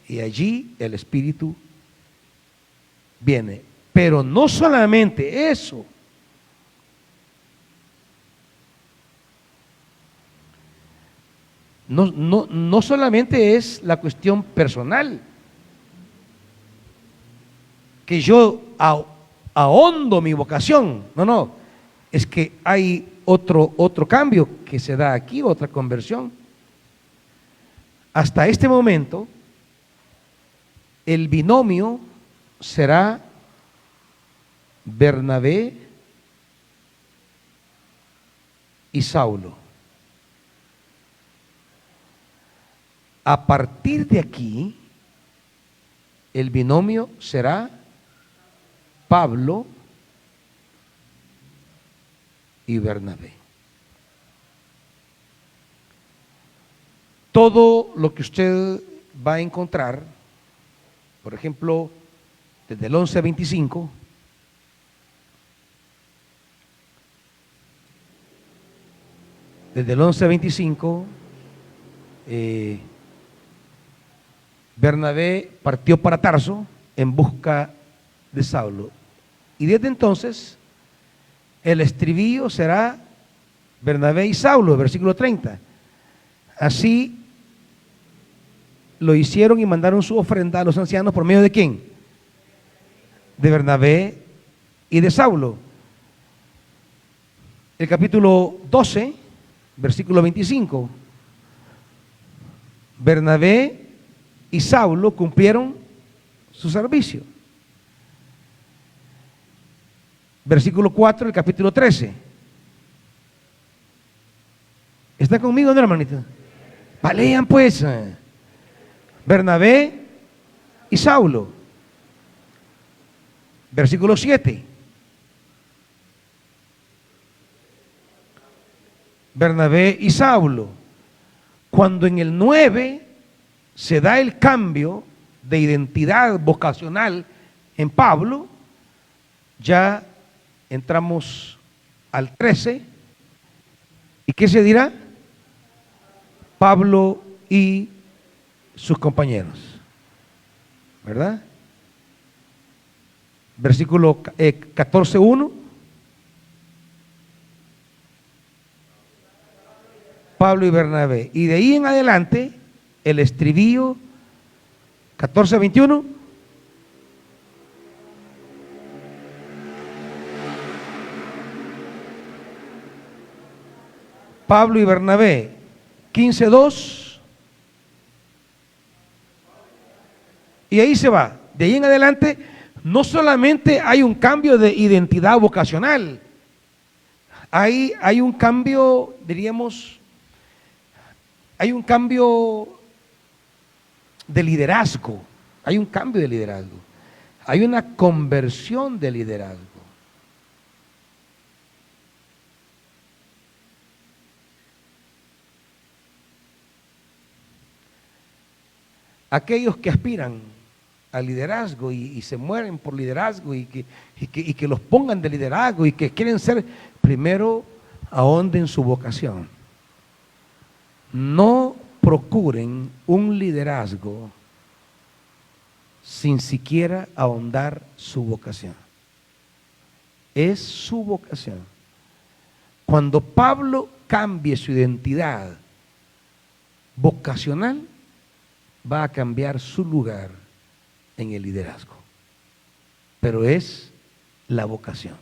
Y allí el Espíritu viene. Pero no solamente eso. No solamente es la cuestión personal, que yo ahondo mi vocación, no, es que hay otro cambio que se da aquí, otra conversión. Hasta este momento, el binomio será Bernabé y Saulo. A partir de aquí, el binomio será Pablo y Bernabé. Todo lo que usted va a encontrar, por ejemplo, desde el 11:25, Bernabé partió para Tarso en busca de Saulo. Y desde entonces, el estribillo será Bernabé y Saulo, versículo 30. Así lo hicieron y mandaron su ofrenda a los ancianos por medio de ¿quién? De Bernabé y de Saulo. El capítulo 12, versículo 25. Bernabé y Saulo cumplieron su servicio. Versículo 4 del capítulo 13. ¿Está conmigo, no, hermanito? Lean pues. Bernabé y Saulo. Versículo 7. Bernabé y Saulo. Cuando en el 9 se da el cambio de identidad vocacional en Pablo, ya entramos al 13. ¿Y qué se dirá? Pablo y sus compañeros, ¿verdad? Versículo 14:1. Pablo y Bernabé. Y de ahí en adelante, el estribillo 14:21. Pablo y Bernabé. 15:2. Y ahí se va. De ahí en adelante, no solamente hay un cambio de identidad vocacional, hay un cambio, diríamos, hay un cambio de liderazgo, hay un cambio de liderazgo, hay una conversión de liderazgo. Aquellos que aspiran al liderazgo y se mueren por liderazgo y que los pongan de liderazgo y que quieren ser, primero ahonden su vocación. No procuren un liderazgo sin siquiera ahondar su vocación. Es su vocación. Cuando Pablo cambie su identidad vocacional, va a cambiar su lugar en el liderazgo. Pero es la vocación.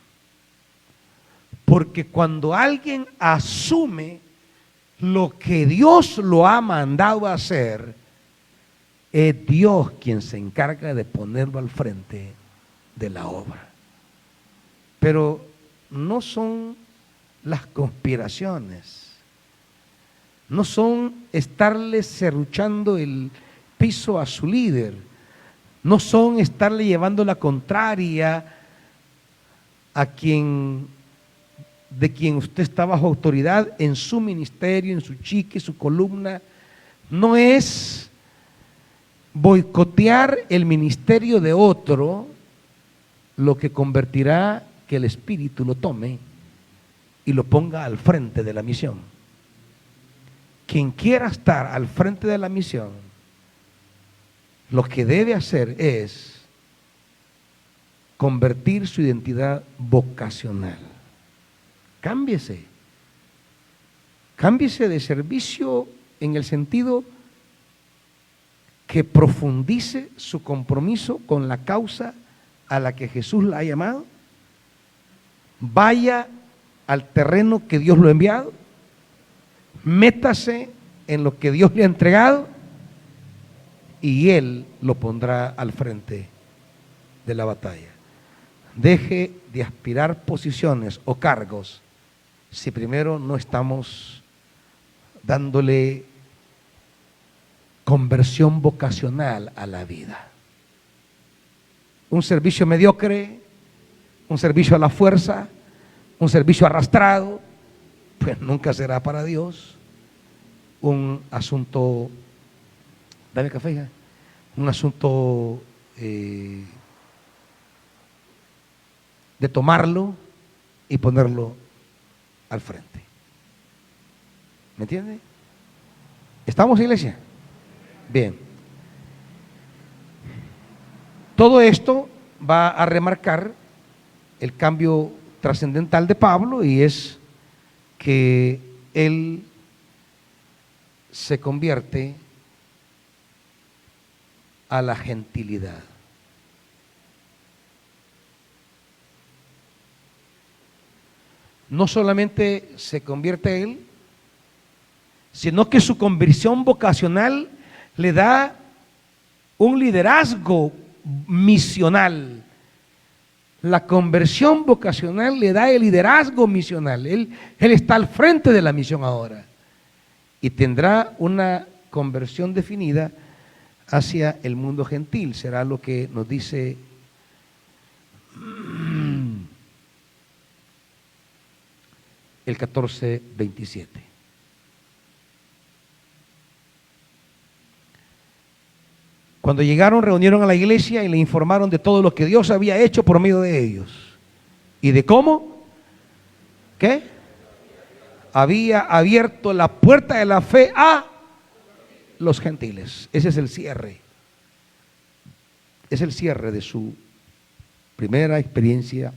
Porque cuando alguien asume lo que Dios lo ha mandado a hacer, es Dios quien se encarga de ponerlo al frente de la obra. Pero no son las conspiraciones, no son estarle serruchando el piso a su líder, no son estarle llevando la contraria a de quien usted está bajo autoridad en su ministerio, en su chique, su columna. No es boicotear el ministerio de otro lo que convertirá que el Espíritu lo tome y lo ponga al frente de la misión. Quien quiera estar al frente de la misión, lo que debe hacer es convertir su identidad vocacional. Cámbiese. Cámbiese de servicio en el sentido que profundice su compromiso con la causa a la que Jesús la ha llamado. Vaya al terreno que Dios lo ha enviado. Métase en lo que Dios le ha entregado y Él lo pondrá al frente de la batalla. Deje de aspirar posiciones o cargos si primero no estamos dándole conversión vocacional a la vida. Un servicio mediocre, un servicio a la fuerza, un servicio arrastrado, pues nunca será para Dios. Un asunto, dame café, hija. Un asunto de tomarlo y ponerlo al frente. ¿Me entiende? ¿Estamos, iglesia? Bien. Todo esto va a remarcar el cambio trascendental de Pablo, y es que él se convierte a la gentilidad. No solamente se convierte él, sino que su conversión vocacional le da un liderazgo misional. La conversión vocacional le da el liderazgo misional. Él está al frente de la misión ahora y tendrá una conversión definida hacia el mundo gentil. Será lo que nos dice el 14:27. Cuando llegaron, reunieron a la iglesia y le informaron de todo lo que Dios había hecho por medio de ellos y de cómo, ¿qué? Había abierto la puerta de la fe a los gentiles. Ese es el cierre. Es el cierre de su primera experiencia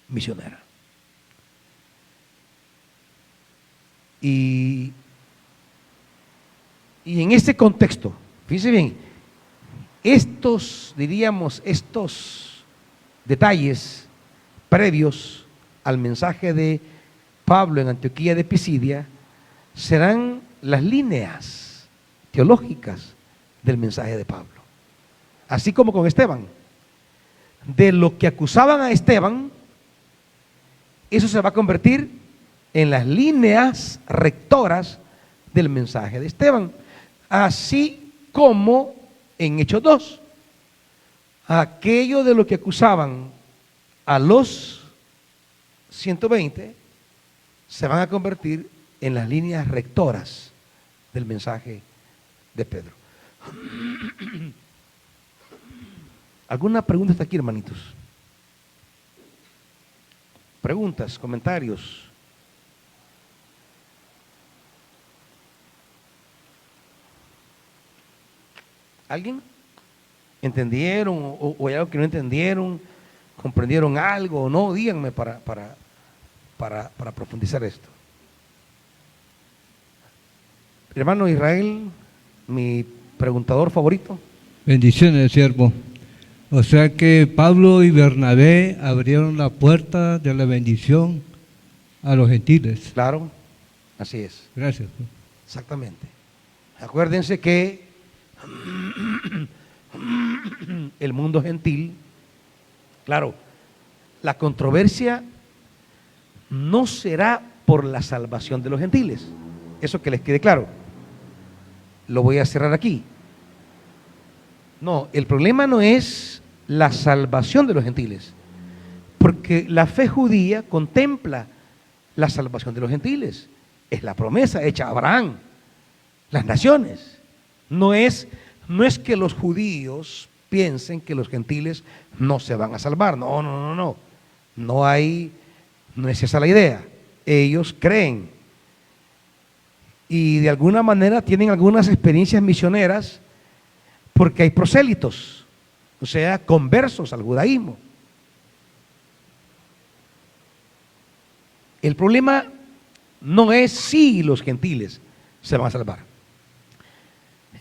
misionera. Y en este contexto, fíjense bien, estos detalles previos al mensaje de Pablo en Antioquía de Pisidia serán las líneas teológicas del mensaje de Pablo. Así como con Esteban. De lo que acusaban a Esteban, eso se va a convertir en las líneas rectoras del mensaje de Esteban. Así como en Hechos 2, aquello de lo que acusaban a los 120 se van a convertir en las líneas rectoras del mensaje de Pedro. ¿Alguna pregunta hasta aquí, hermanitos? Preguntas, comentarios. ¿Alguien? ¿Entendieron o hay algo que no entendieron? ¿Comprendieron algo o no? Díganme para profundizar esto. Hermano Israel, mi preguntador favorito.
Bendiciones, siervo. O sea que Pablo y Bernabé abrieron la puerta de la bendición a los gentiles.
Claro, así es.
Gracias.
Exactamente. Acuérdense que el mundo gentil, claro, la controversia no será por la salvación de los gentiles. Eso que les quede claro. Lo voy a cerrar aquí. No, el problema no es la salvación de los gentiles, porque la fe judía contempla la salvación de los gentiles. Es la promesa hecha a Abraham, las naciones. No es que los judíos piensen que los gentiles no se van a salvar. No. No es esa la idea. Ellos creen y de alguna manera tienen algunas experiencias misioneras porque hay prosélitos, o sea, conversos al judaísmo. El problema no es si los gentiles se van a salvar.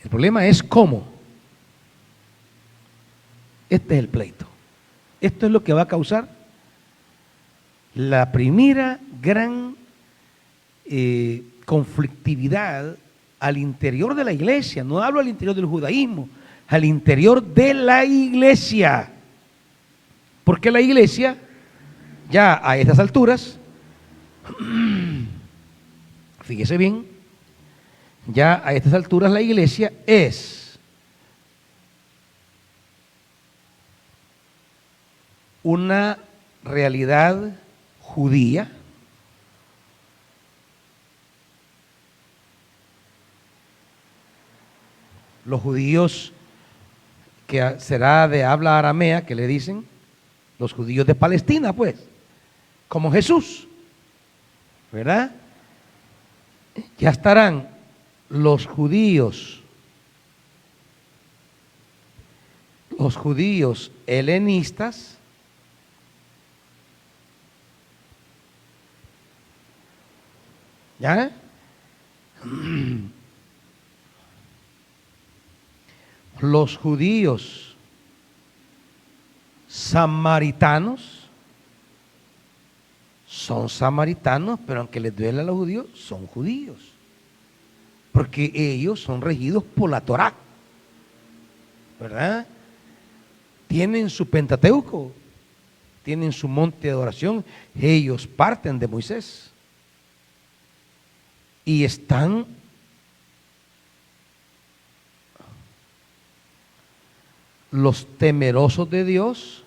El problema es cómo. Este es el pleito. Esto es lo que va a causar la primera gran conflictividad al interior de la iglesia. No hablo al interior del judaísmo, al interior de la iglesia. Porque la iglesia, ya a estas alturas, Fíjese bien, ya a estas alturas la iglesia es una realidad judía, los judíos que será de habla aramea, que le dicen, los judíos de Palestina, pues, como Jesús, ¿verdad? Ya estarán los judíos helenistas, ¿ya? Los judíos samaritanos son samaritanos, pero aunque les duele a los judíos, son judíos, porque ellos son regidos por la Torá, ¿verdad? Tienen su Pentateuco, tienen su monte de adoración, ellos parten de Moisés y están los temerosos de Dios,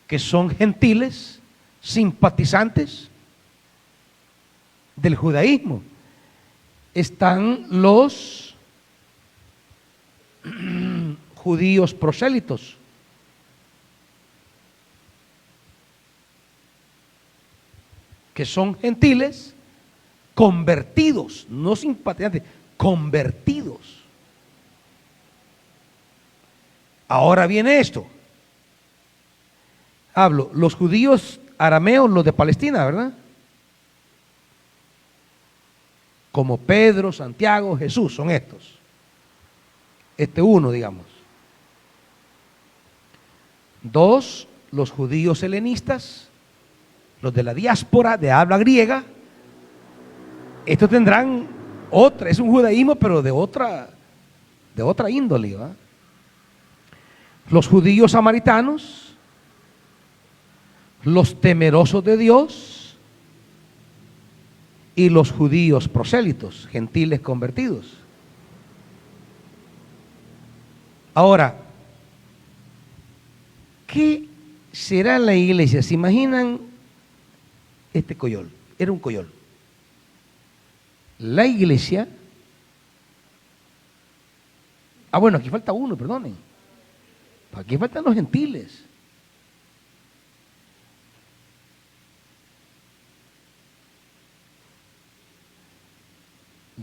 que son gentiles, simpatizantes del judaísmo. Están los judíos prosélitos, que son gentiles convertidos, no simpatizantes, convertidos. Ahora viene esto. Hablo, los judíos arameos, los de Palestina, ¿verdad? Como Pedro, Santiago, Jesús, son estos. Uno, digamos. Dos, los judíos helenistas, los de la diáspora de habla griega. Estos tendrán otra, es un judaísmo, pero de otra índole, ¿verdad? Los judíos samaritanos, los temerosos de Dios y los judíos prosélitos, gentiles convertidos. Ahora, ¿qué será la iglesia? ¿Se imaginan este coyol? Era un coyol. La iglesia, bueno, aquí falta uno, perdonen. Aquí faltan los gentiles.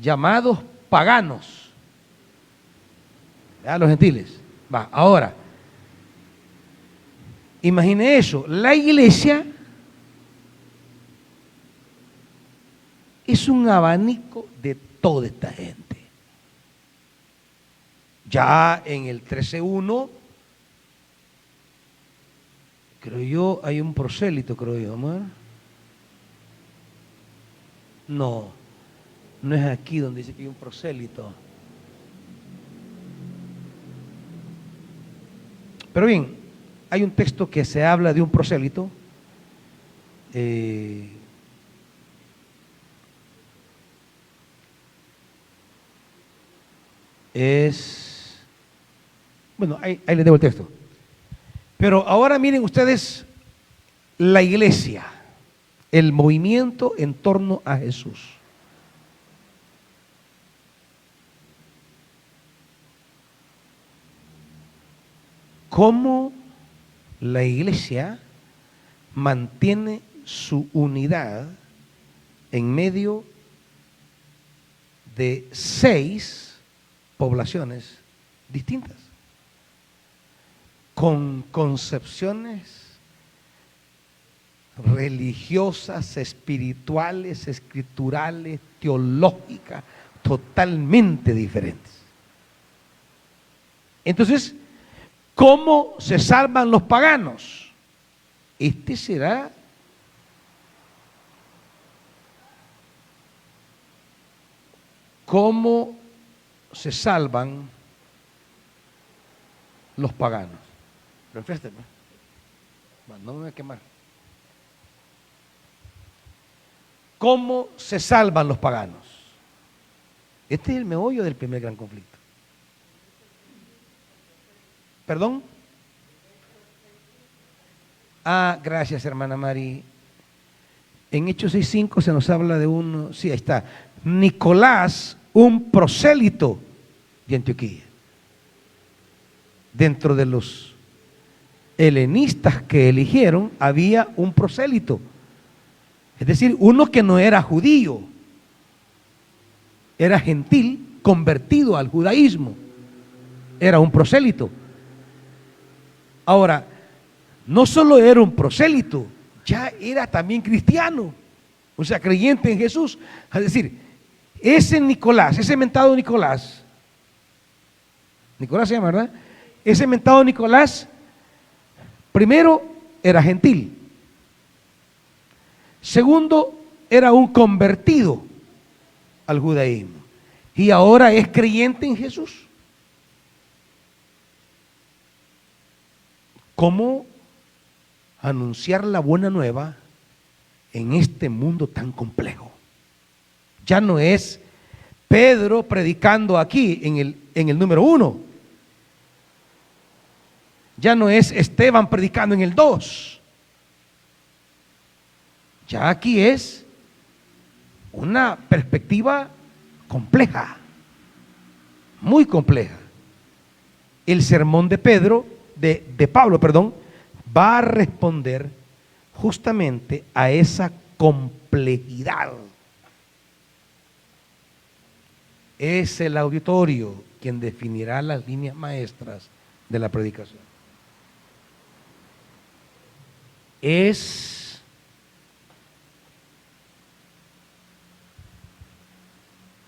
Llamados paganos. Los gentiles. Ahora, imagine eso, la iglesia es un abanico de toda esta gente. Ya en el 13.1, creo yo, hay un prosélito, creo yo, amor. No es aquí donde dice que hay un prosélito. Pero bien, hay un texto que se habla de un prosélito. Bueno, ahí les debo el texto. Pero ahora miren ustedes la iglesia, el movimiento en torno a Jesús. ¿Cómo la iglesia mantiene su unidad en medio de 6 poblaciones distintas, con concepciones religiosas, espirituales, escriturales, teológicas, totalmente diferentes? Entonces, ¿cómo se salvan los paganos? Será cómo se salvan los paganos. Pero enfrésteme. No me voy a quemar. ¿Cómo se salvan los paganos? Este es el meollo del primer gran conflicto. ¿Perdón? Gracias, hermana Mari. En Hechos 6:5 se nos habla de un, sí, ahí está, Nicolás, un prosélito de Antioquía. Dentro de los helenistas que eligieron había un prosélito, es decir, uno que no era judío, era gentil, convertido al judaísmo, era un prosélito. Ahora, no solo era un prosélito, ya era también cristiano, o sea, creyente en Jesús. Es decir, ese Nicolás, ese mentado Nicolás se llama, ¿verdad? Ese mentado Nicolás, primero, era gentil. Segundo, era un convertido al judaísmo. Y ahora es creyente en Jesús. ¿Cómo anunciar la buena nueva en este mundo tan complejo? Ya no es Pedro predicando aquí en el número 1. Ya no es Esteban predicando en el 2. Ya aquí es una perspectiva compleja, muy compleja. El sermón de Pablo, va a responder justamente a esa complejidad. Es el auditorio quien definirá las líneas maestras de la predicación. Es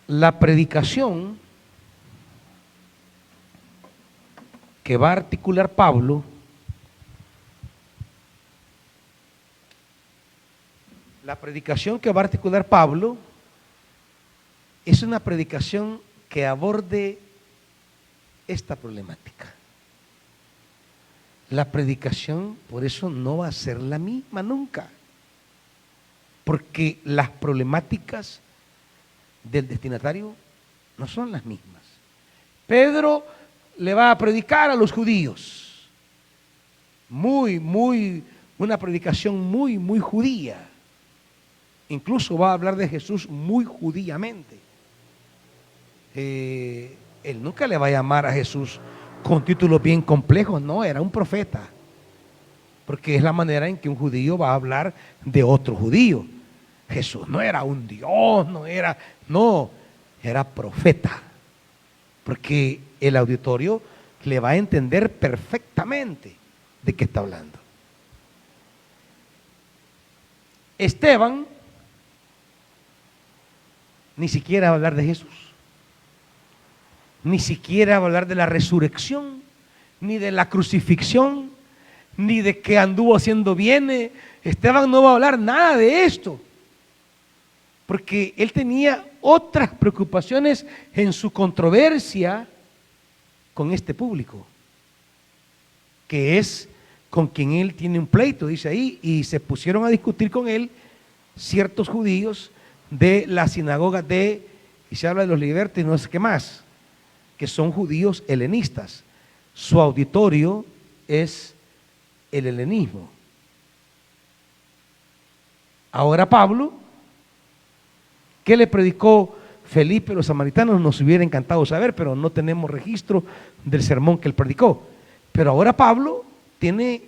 la predicación que va a articular Pablo. La predicación que va a articular Pablo es una predicación que aborde esta problemática. La predicación, por eso, no va a ser la misma nunca, porque las problemáticas del destinatario no son las mismas. Pedro le va a predicar a los judíos, una predicación muy judía. Incluso va a hablar de Jesús muy judíamente. Él nunca le va a llamar a Jesús con títulos bien complejos, no, era un profeta, porque es la manera en que un judío va a hablar de otro judío. Jesús no era un Dios, era profeta, porque el auditorio le va a entender perfectamente de qué está hablando. Esteban ni siquiera va a hablar de Jesús, ni siquiera va a hablar de la resurrección, ni de la crucifixión, ni de que anduvo haciendo bienes. Esteban no va a hablar nada de esto, porque él tenía otras preocupaciones en su controversia con este público, que es con quien él tiene un pleito, dice ahí, y se pusieron a discutir con él ciertos judíos de la sinagoga y se habla de los libertos y no sé qué más, que son judíos helenistas. Su auditorio es el helenismo. Ahora Pablo, ¿qué le predicó Felipe a los samaritanos? Nos hubiera encantado saber, pero no tenemos registro del sermón que él predicó. Pero ahora Pablo tiene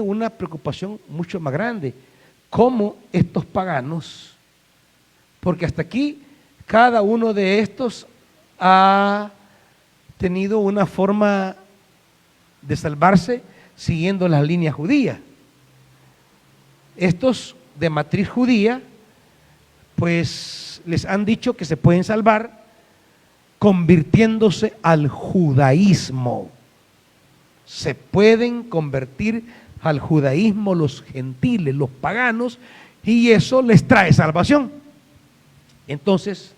una preocupación mucho más grande. ¿Cómo estos paganos? Porque hasta aquí cada uno de estos ha tenido una forma de salvarse siguiendo las líneas judías. Estos de matriz judía, pues les han dicho que se pueden salvar convirtiéndose al judaísmo. Se pueden convertir al judaísmo los gentiles, los paganos, y eso les trae salvación. Entonces,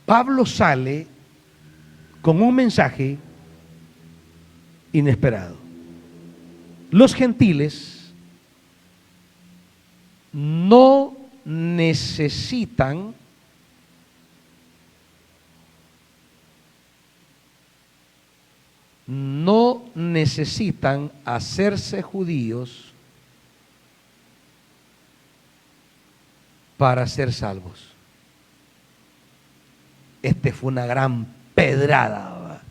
Pablo sale con un mensaje inesperado. los gentiles no necesitan hacerse judíos para ser salvos. Fue una gran pedrada, ¿verdad?,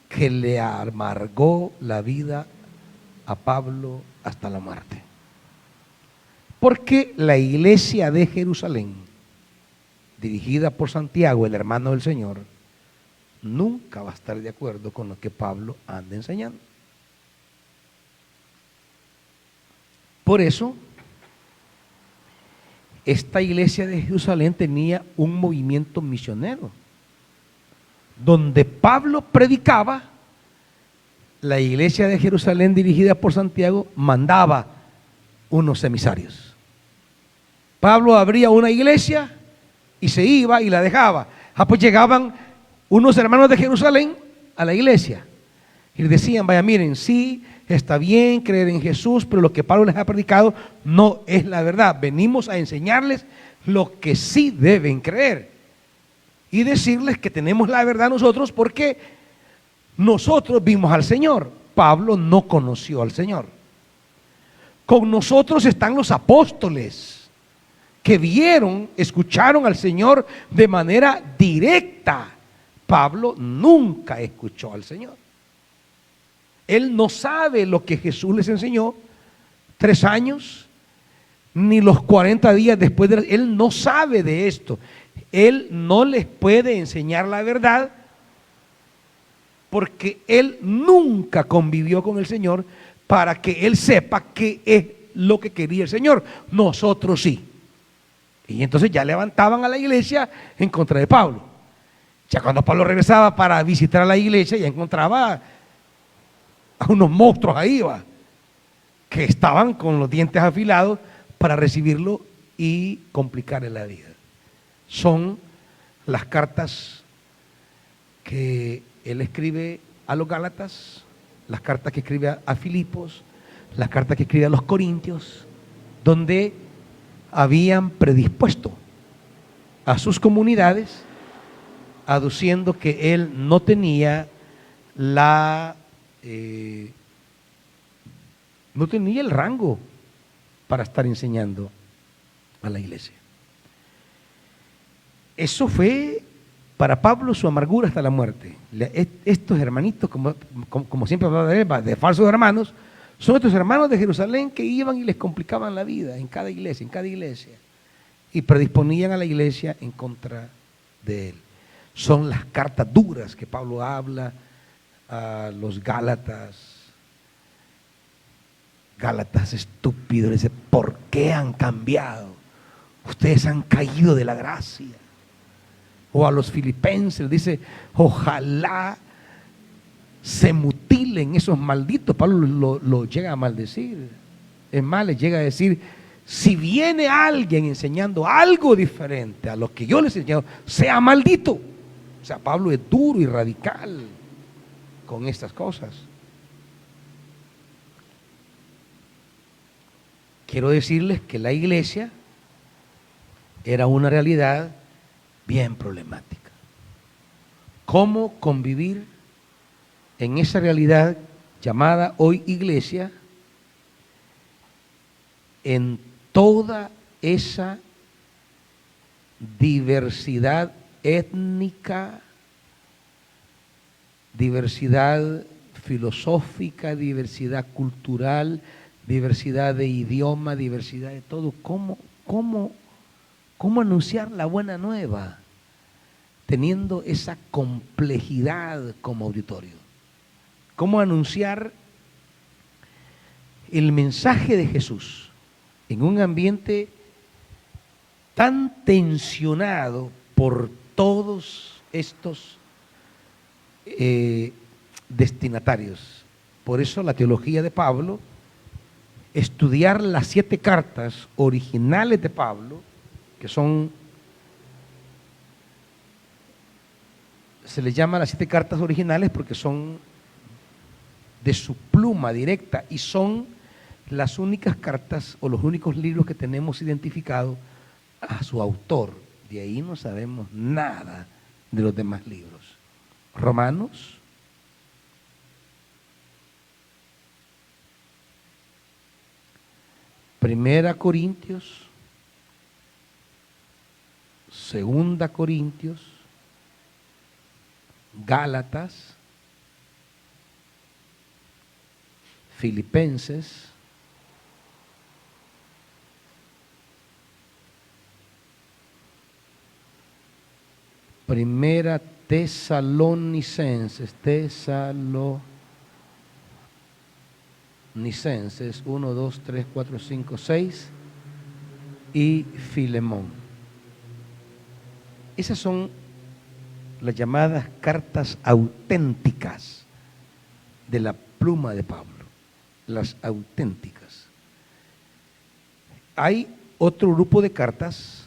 que le amargó la vida a Pablo hasta la muerte. Porque la iglesia de Jerusalén, dirigida por Santiago, el hermano del Señor, nunca va a estar de acuerdo con lo que Pablo anda enseñando. Por eso, esta iglesia de Jerusalén tenía un movimiento misionero. Donde Pablo predicaba, la iglesia de Jerusalén, dirigida por Santiago, mandaba unos emisarios. Pablo abría una iglesia y se iba y la dejaba. Pues llegaban unos hermanos de Jerusalén a la iglesia y les decían: vaya, miren, sí, está bien creer en Jesús, pero lo que Pablo les ha predicado no es la verdad. Venimos a enseñarles lo que sí deben creer y decirles que tenemos la verdad nosotros, porque nosotros vimos al Señor. Pablo no conoció al Señor. Con nosotros están los apóstoles que vieron, escucharon al Señor de manera directa. Pablo nunca escuchó al Señor. Él no sabe lo que Jesús les enseñó 3 años, ni los 40 días después él no sabe de esto. Él no les puede enseñar la verdad porque él nunca convivió con el Señor para que él sepa qué es lo que quería el Señor. Nosotros sí. Y entonces ya levantaban a la iglesia en contra de Pablo. Ya cuando Pablo regresaba para visitar a la iglesia, ya encontraba a unos monstruos ahí, que estaban con los dientes afilados para recibirlo y complicarle la vida. Son las cartas que él escribe a los Gálatas, las cartas que escribe a Filipos, las cartas que escribe a los Corintios, donde habían predispuesto a sus comunidades, aduciendo que él no tenía no tenía el rango para estar enseñando a la iglesia. Eso fue para Pablo su amargura hasta la muerte. Estos hermanitos, como siempre hablaba de él, de falsos hermanos, son estos hermanos de Jerusalén que iban y les complicaban la vida en cada iglesia, y predisponían a la iglesia en contra de él. Son las cartas duras que Pablo habla a los Gálatas. Gálatas estúpidos, dice: ¿por qué han cambiado? Ustedes han caído de la gracia. O a los filipenses dice: ojalá se mutilen esos malditos. Pablo lo llega a maldecir. Es más, les llega a decir: si viene alguien enseñando algo diferente a lo que yo les he enseñado, sea maldito. O sea, Pablo es duro y radical con estas cosas. Quiero decirles que la iglesia era una realidad bien problemática. ¿Cómo convivir en esa realidad llamada hoy iglesia, en toda esa diversidad étnica, diversidad filosófica, diversidad cultural, diversidad de idioma, diversidad de todo? ¿Cómo anunciar la buena nueva teniendo esa complejidad como auditorio? ¿Cómo anunciar el mensaje de Jesús en un ambiente tan tensionado por todos estos destinatarios? Por eso la teología de Pablo, estudiar las 7 cartas originales de Pablo, que se les llama las 7 cartas originales porque son de su pluma directa, y son las únicas cartas o los únicos libros que tenemos identificados a su autor. De ahí no sabemos nada de los demás libros. Romanos, Primera Corintios, Segunda Corintios, Gálatas, Filipenses, Primera Tesalonicenses, 1, 2, 3, 4, 5, 6 y Filemón. Esas son las llamadas cartas auténticas de la pluma de Pablo, las auténticas. Hay otro grupo de cartas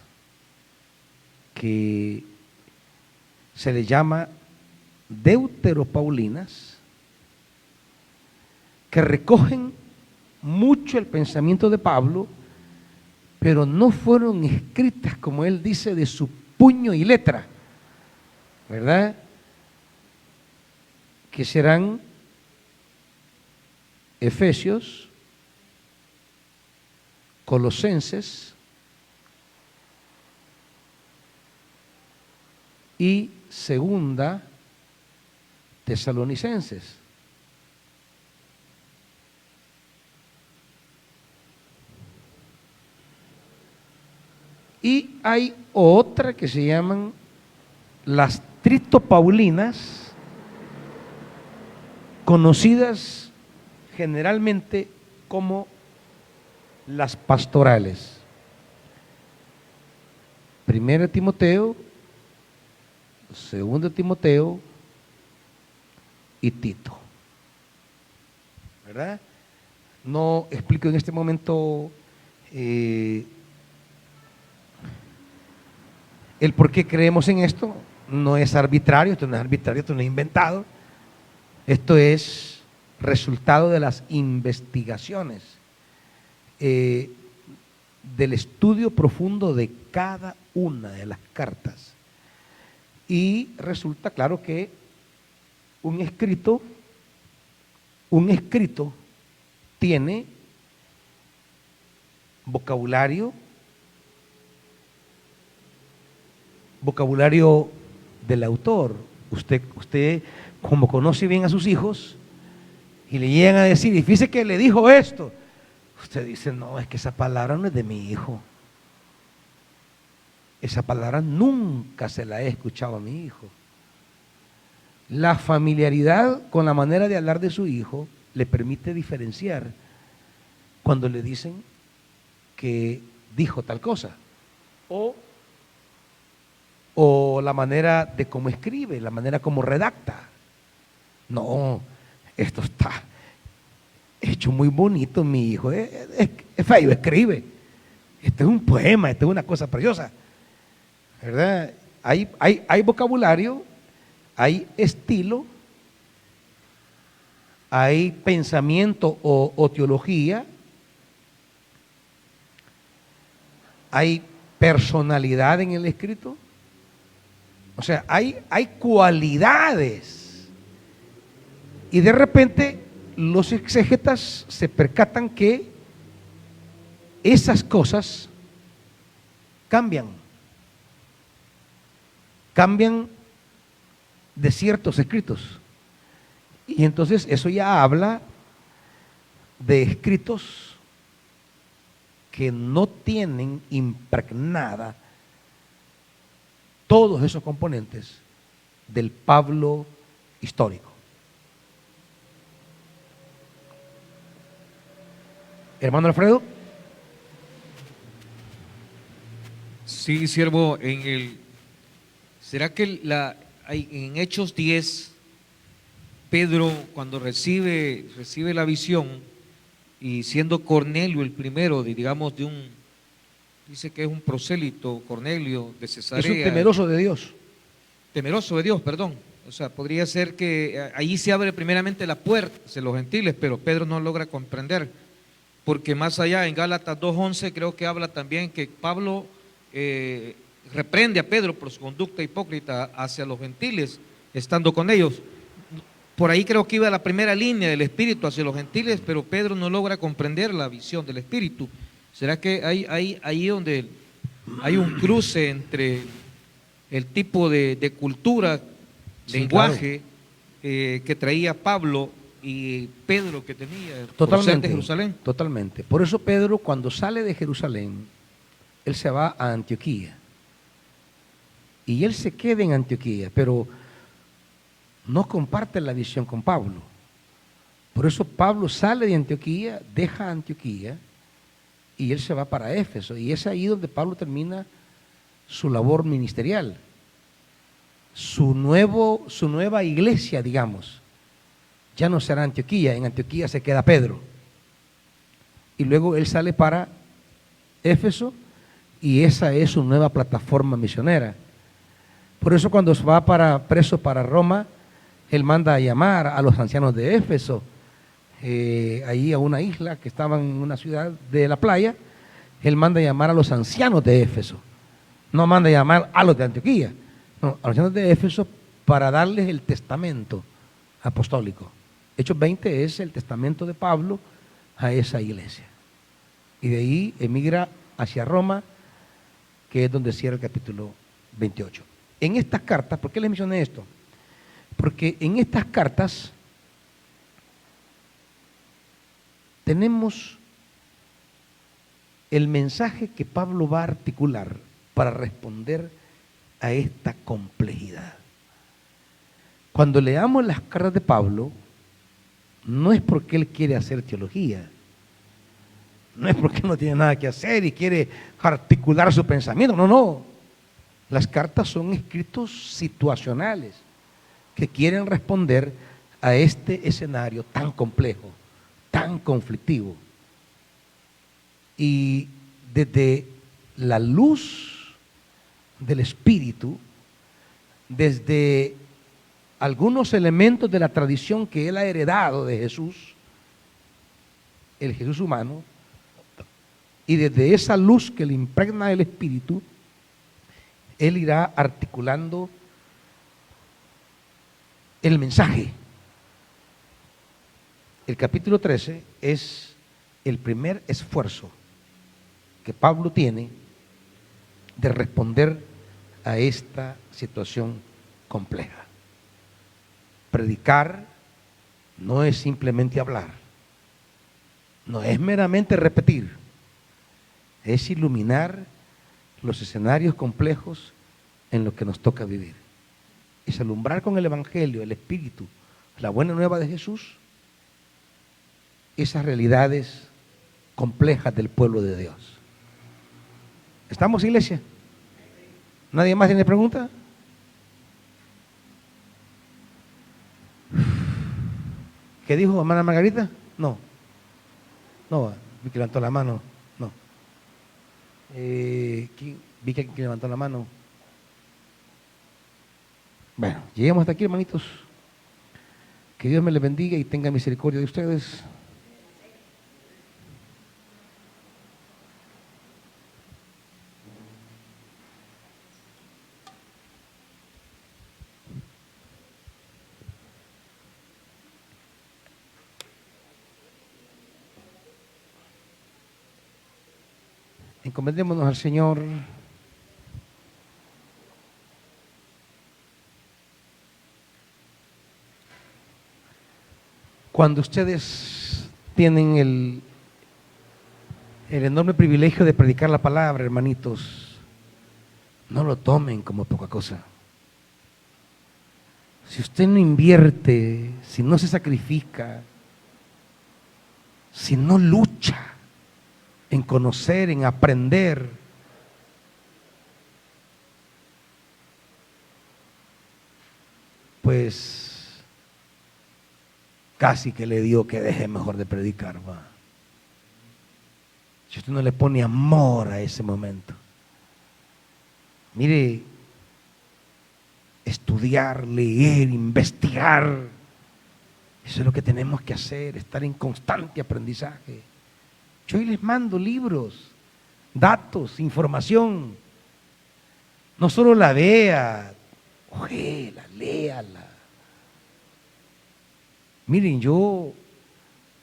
que se le llama deuteropaulinas, que recogen mucho el pensamiento de Pablo, pero no fueron escritas, como él dice, de su puño y letra, ¿verdad? Que serán Efesios, Colosenses y Segunda Tesalonicenses. Y hay otra que se llaman las Tritopaulinas, conocidas generalmente como las pastorales. Primera Timoteo, Segunda Timoteo y Tito, ¿verdad? No explico en este momento el por qué creemos en esto. No es arbitrario, esto no es arbitrario, esto no es inventado. Esto es resultado de las investigaciones, del estudio profundo de cada una de las cartas. Y resulta claro que un escrito tiene vocabulario del autor. Usted como conoce bien a sus hijos y le llegan a decir, y fíjese que le dijo esto, usted dice, no, es que esa palabra no es de mi hijo. Esa palabra nunca se la he escuchado a mi hijo. La familiaridad con la manera de hablar de su hijo le permite diferenciar cuando le dicen que dijo tal cosa, o la manera de cómo escribe, la manera como redacta. No, esto está hecho muy bonito, mi hijo, es feo, escribe. Esto es un poema, esto es una cosa preciosa, ¿verdad? Hay vocabulario, hay estilo, hay pensamiento o teología, hay personalidad en el escrito. O sea, hay cualidades. Y de repente los exégetas se percatan que esas cosas cambian de ciertos escritos. Y entonces eso ya habla de escritos que no tienen impregnada todos esos componentes del Pablo histórico. Hermano Alfredo.
Sí, siervo, ¿será que en Hechos 10, Pedro, cuando recibe la visión, y siendo Cornelio el primero, digamos, dice que es un prosélito, Cornelio de Cesarea.
Es un temeroso de Dios.
Temeroso de Dios, perdón. O sea, podría ser que ahí se abre primeramente la puerta hacia los gentiles, pero Pedro no logra comprender, porque más allá en Gálatas 2:11 creo que habla también que Pablo reprende a Pedro por su conducta hipócrita hacia los gentiles, estando con ellos. Por ahí creo que iba la primera línea del Espíritu hacia los gentiles, pero Pedro no logra comprender la visión del Espíritu. ¿Será que ahí donde hay un cruce entre el tipo de cultura,
Sí,
lenguaje que traía Pablo y Pedro que tenía por ser de
Totalmente,
Jerusalén?
totalmente. Por eso Pedro, cuando sale de Jerusalén, él se va a Antioquía. Y él se queda en Antioquía, pero no comparte la visión con Pablo. Por eso Pablo sale de Antioquía, deja Antioquía y él se va para Éfeso. Y es ahí donde Pablo termina su labor ministerial, su nueva iglesia, digamos. Ya no será Antioquía, en Antioquía se queda Pedro. Y luego él sale para Éfeso y esa es su nueva plataforma misionera. Por eso cuando va preso para Roma, él manda a llamar a los ancianos de Éfeso, ahí a una isla que estaba en una ciudad de la playa. Él manda a llamar a los ancianos de Éfeso, no manda a llamar a los de Antioquía, no, a los ancianos de Éfeso para darles el testamento apostólico. Hechos 20 es el testamento de Pablo a esa iglesia. Y de ahí emigra hacia Roma, que es donde cierra el capítulo 28. En estas cartas, ¿por qué les mencioné esto? Porque en estas cartas tenemos el mensaje que Pablo va a articular para responder a esta complejidad. Cuando leamos las cartas de Pablo, no es porque él quiere hacer teología, no es porque no tiene nada que hacer y quiere articular su pensamiento, no. Las cartas son escritos situacionales que quieren responder a este escenario tan complejo, tan conflictivo. Y desde la luz del Espíritu, desde algunos elementos de la tradición que él ha heredado de Jesús, el Jesús humano, y desde esa luz que le impregna el Espíritu, él irá articulando el mensaje. El capítulo 13 es el primer esfuerzo que Pablo tiene de responder a esta situación compleja. Predicar no es simplemente hablar, no es meramente repetir, es iluminar los escenarios complejos en los que nos toca vivir. Es alumbrar con el Evangelio, el Espíritu, la buena nueva de Jesús, esas realidades complejas del pueblo de Dios. ¿Estamos, iglesia? ¿Nadie más tiene pregunta? ¿Qué dijo hermana Margarita? No, vi que levantó la mano. No. Vi que levantó la mano. Bueno, lleguemos hasta aquí, hermanitos. Que Dios me les bendiga y tenga misericordia de ustedes. Encomendémonos al Señor. Cuando ustedes tienen el enorme privilegio de predicar la palabra, hermanitos, no lo tomen como poca cosa. Si usted no invierte, si no se sacrifica, si no lucha en conocer, en aprender, pues casi que le digo que deje mejor de predicar, va. Si usted no le pone amor a ese momento. Mire, estudiar, leer, investigar. Eso es lo que tenemos que hacer, estar en constante aprendizaje. Yo hoy les mando libros, datos, información. No solo la vea, ójela, léala. Miren, yo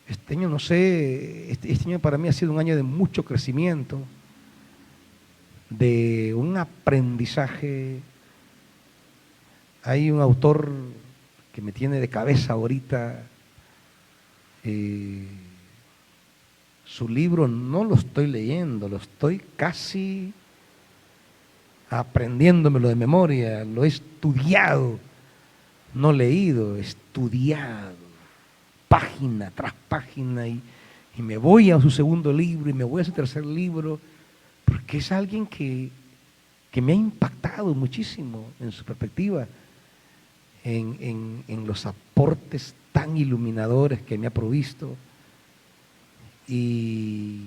este año, no sé, este año para mí ha sido un año de mucho crecimiento, de un aprendizaje. Hay un autor que me tiene de cabeza ahorita. Su libro no lo estoy leyendo, lo estoy casi aprendiéndomelo de memoria, lo he estudiado, no leído, estudiado, página tras página, y me voy a su segundo libro y me voy a su tercer libro, porque es alguien que me ha impactado muchísimo en su perspectiva, en los aportes tan iluminadores que me ha provisto. Y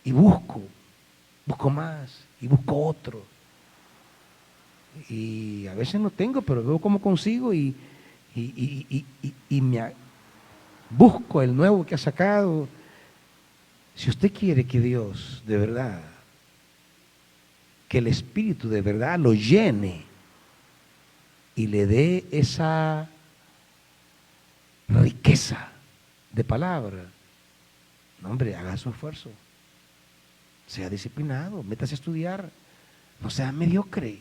busco más y busco otro. Y a veces no tengo, pero veo cómo consigo y busco el nuevo que ha sacado. Si usted quiere que Dios de verdad, que el Espíritu de verdad lo llene y le dé esa riqueza de palabra, no, hombre, haga su esfuerzo, sea disciplinado, métase a estudiar, no sea mediocre,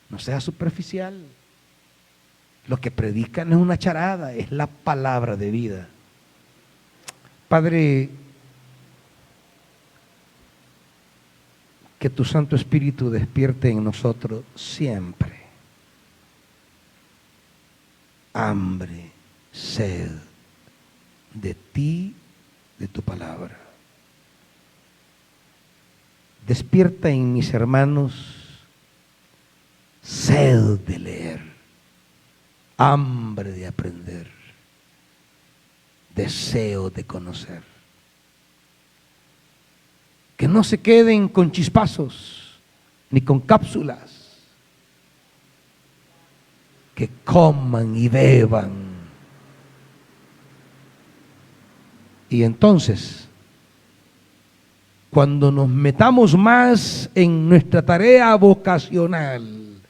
no sea superficial. Lo que predican no es una charada, es la palabra de vida. Padre, que tu Santo Espíritu despierte en nosotros siempre hambre, sed de ti, de tu palabra. Despierta en mis hermanos sed de leer, hambre de aprender, deseo de conocer. Que no se queden con chispazos ni con cápsulas, que coman y beban. Y entonces, cuando nos metamos más en nuestra tarea vocacional,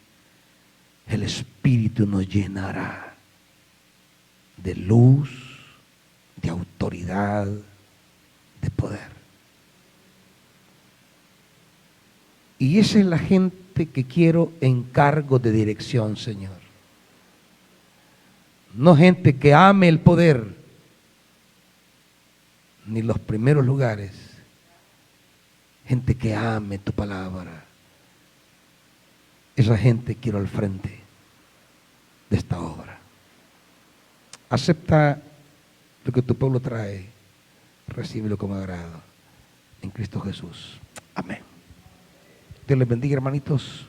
el Espíritu nos llenará de luz, de autoridad, de poder. Y esa es la gente que quiero en cargo de dirección, Señor. No gente que ame el poder, ni los primeros lugares. Gente que ame tu palabra. Esa gente quiero al frente de esta obra. Acepta lo que tu pueblo trae. Recíbelo con agrado. En Cristo Jesús. Amén. Dios les bendiga, hermanitos.